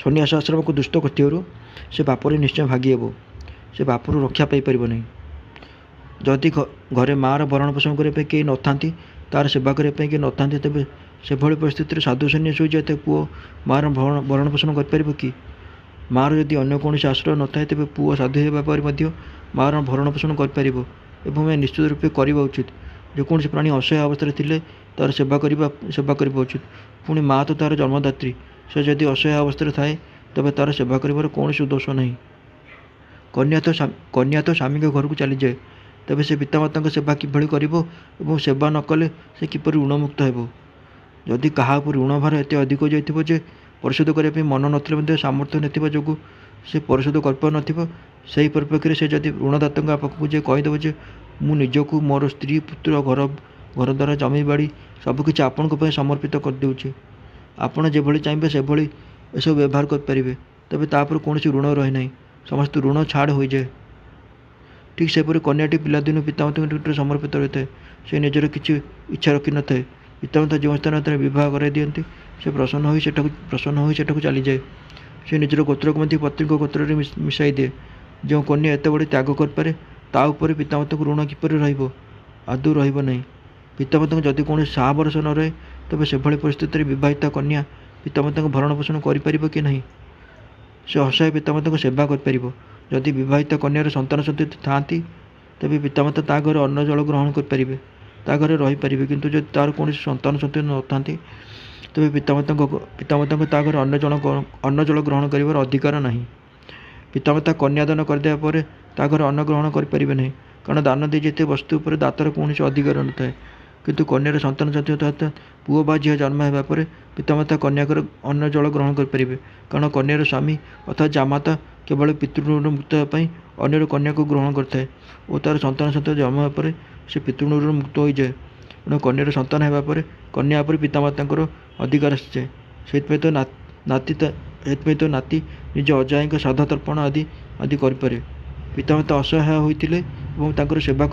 ସନ୍ନ୍ୟାସ ଆଶ୍ରମକୁ ଦୁଷ୍ଟ କରିଥିବାରୁ ସେ ପାପରେ ନିଶ୍ଚୟ ଭାଗୀ ହେବ, ସେ ପାପରୁ ରକ୍ଷା ପାଇପାରିବ ନାହିଁ। ଯଦି ଘରେ ମାଆର ଭରଣ ପୋଷଣ କରିବା ପାଇଁ କେହି ନଥାନ୍ତି, ତା'ର ସେବା କରିବା ପାଇଁ କେହି ନଥାନ୍ତି, ତେବେ ସେଭଳି ପରିସ୍ଥିତିରେ ସାଧୁ ସନ୍ନ୍ୟାସୀ ହୋଇଯାଇଥାଏ ପୁଅ ମାଆର ଭରଣ ପୋଷଣ କରିପାରିବ କି? ମାଆର ଯଦି ଅନ୍ୟ କୌଣସି ଆଶ୍ରୟ ନଥାଏ ତେବେ ପୁଅ ସାଧୁ ହେବା ପରେ ମଧ୍ୟ ମାଆର ଭରଣ ପୋଷଣ କରିପାରିବ ଏବଂ ଏହା ନିଶ୍ଚିତ ରୂପେ କରିବା ଉଚିତ। ଯେକୌଣସି ପ୍ରାଣୀ ଅସହାୟ ଅବସ୍ଥାରେ ଥିଲେ ତା'ର ସେବା କରିବା ଉଚିତ। ପୁଣି ମାଆ ତ ତା'ର ଜନ୍ମଦାତ୍ରୀ, ସେ ଯଦି ଅସହାୟ ଅବସ୍ଥାରେ ଥାଏ ତେବେ ତା'ର ସେବା କରିବାର କୌଣସି ଦୋଷ ନାହିଁ। କନ୍ୟା ତ ସ୍ୱାମୀଙ୍କ ଘରକୁ ଚାଲିଯାଏ, ତେବେ ସେ ପିତାମାତାଙ୍କ ସେବା କିଭଳି କରିବ ଏବଂ ସେବା ନ କଲେ ସେ କିପରି ଋଣମୁକ୍ତ ହେବ? ଯଦି କାହା ଉପରେ ଋଣ ଭାର ଏତେ ଅଧିକ ହୋଇଯାଇଥିବ ଯେ ପରିଶୋଧ କରିବା ପାଇଁ ମନ ନଥିଲେ ମଧ୍ୟ ସାମର୍ଥ୍ୟ ନଥିବା ଯୋଗୁଁ ସେ ପରିଶୋଧ କରିପାରୁନଥିବ, ସେହି ପରିପ୍ରେକ୍ଷୀରେ ସେ ଯଦି ଋଣଦାତାଙ୍କ ପାଖକୁ ଯାଇ କହିଦେବ ଯେ ମୁଁ ନିଜକୁ, ମୋର ସ୍ତ୍ରୀ, ପୁତ୍ର, ଘରଦ୍ୱାର, ଜମିବାଡ଼ି ସବୁକିଛି ଆପଣଙ୍କ ପାଇଁ ସମର୍ପିତ କରିଦେଉଛି, ଆପଣ ଯେଭଳି ଚାହିଁବେ ସେଭଳି ଏସବୁ ବ୍ୟବହାର କରିପାରିବେ, ତେବେ ତା ଉପରେ କୌଣସି ଋଣ ରହେ ନାହିଁ, ସମସ୍ତ ଋଣ ଛାଡ଼ ହୋଇଯାଏ। ଠିକ୍ ସେପରି କନ୍ୟାଟି ପିଲାଦିନୁ ପିତାମାତାଙ୍କ ନିକଟରେ ସମର୍ପିତ ରହିଥାଏ, ସେ ନିଜର କିଛି ଇଚ୍ଛା ରଖିନଥାଏ। ପିତାମାତା ଯେଉଁ ସ୍ଥାନରେ ବିବାହ କରାଇ ଦିଅନ୍ତି ସେ ପ୍ରସନ୍ନ ହୋଇ ସେଠାକୁ ଚାଲିଯାଏ। ସେ ନିଜର ଗୋତ୍ରକୁ ମଧ୍ୟ ପତ୍ନୀଙ୍କ ଗୋତ୍ରରେ ମିଶାଇ ଦିଏ। ଯେଉଁ କନ୍ୟା ଏତେ ବଡ଼ ତ୍ୟାଗ କରିପାରେ ତା ଉପରେ ପିତାମାତାଙ୍କୁ ଋଣ କିପରି ରହିବ? ଆଦୌ ରହିବ ନାହିଁ। ପିତାମାତାଙ୍କୁ ଯଦି କୌଣସି ସାହା ଭରସା ନ ରହେ ତେବେ ସେଭଳି ପରିସ୍ଥିତିରେ ବିବାହିତା କନ୍ୟା ପିତାମାତାଙ୍କ ଭରଣ ପୋଷଣ କରିପାରିବ କି ନାହିଁ? ସେ ଅସହାୟ ପିତାମାତାଙ୍କ ସେବା କରିପାରିବ। ଯଦି ବିବାହିତା କନ୍ୟାର ସନ୍ତାନ ସନ୍ତତି ଥାଆନ୍ତି ତେବେ ପିତାମାତା ତା ଘରେ ଅନ୍ନ ଜଳ ଗ୍ରହଣ କରିପାରିବେ। ତା ଘରେ ରହିପାରିବେ। କିନ୍ତୁ ଯଦି ତା'ର କୌଣସି ସନ୍ତାନ ସନ୍ତତି ନଥାନ୍ତି ତେବେ ପିତାମାତାଙ୍କୁ ତା ଘରେ ଅନ୍ନ ଜଳ ଗ୍ରହଣ କରିବାର ଅଧିକାର ନାହିଁ। ପିତାମାତା କନ୍ୟାଦାନ କରିଦେବା ପରେ ତା ଘରେ ଅନ୍ନ ଗ୍ରହଣ କରିପାରିବେ ନାହିଁ, କାରଣ ଦାନ ଦିଆଯାଇଥିବା ବସ୍ତୁ ଉପରେ ଦାତାର କୌଣସି ଅଧିକାର ନଥାଏ। କିନ୍ତୁ କନ୍ୟାର ସନ୍ତାନ ସନ୍ତତି ଅର୍ଥାତ୍ ପୁଅ ବା ଝିଅ ଜନ୍ମ ହେବା ପରେ ପିତାମାତା କନ୍ୟାଙ୍କର ଅନ୍ନ ଜଳ ଗ୍ରହଣ କରିପାରିବେ, କାରଣ କନ୍ୟାର ସ୍ୱାମୀ ଅର୍ଥାତ୍ ଜାମାତା କେବଳ ପିତୃଋଣରୁ ମୁକ୍ତ ହେବା ପାଇଁ ଅନ୍ୟର କନ୍ୟାକୁ ଗ୍ରହଣ କରିଥାଏ ଓ ତା'ର ସନ୍ତାନ ସନ୍ତତି ଜନ୍ମ ହେବା ପରେ ସେ ପିତୃଋଣରୁ ମୁକ୍ତ ହୋଇଯାଏ। ତେଣୁ କନ୍ୟାର ସନ୍ତାନ ହେବା ପରେ କନ୍ୟା ଉପରେ ପିତାମାତାଙ୍କର ଅଧିକାର ଆସିଯାଏ। ସେଥିପାଇଁ ତ ନାତି ନିଜ ଅଜାଙ୍କ ଶ୍ରାଦ୍ଧ ତର୍ପଣ ଆଦି କରିପାରେ। ପିତାମାତା ଅସହାୟ ହୋଇଥିଲେ ଏବଂ ତାଙ୍କର ସେବା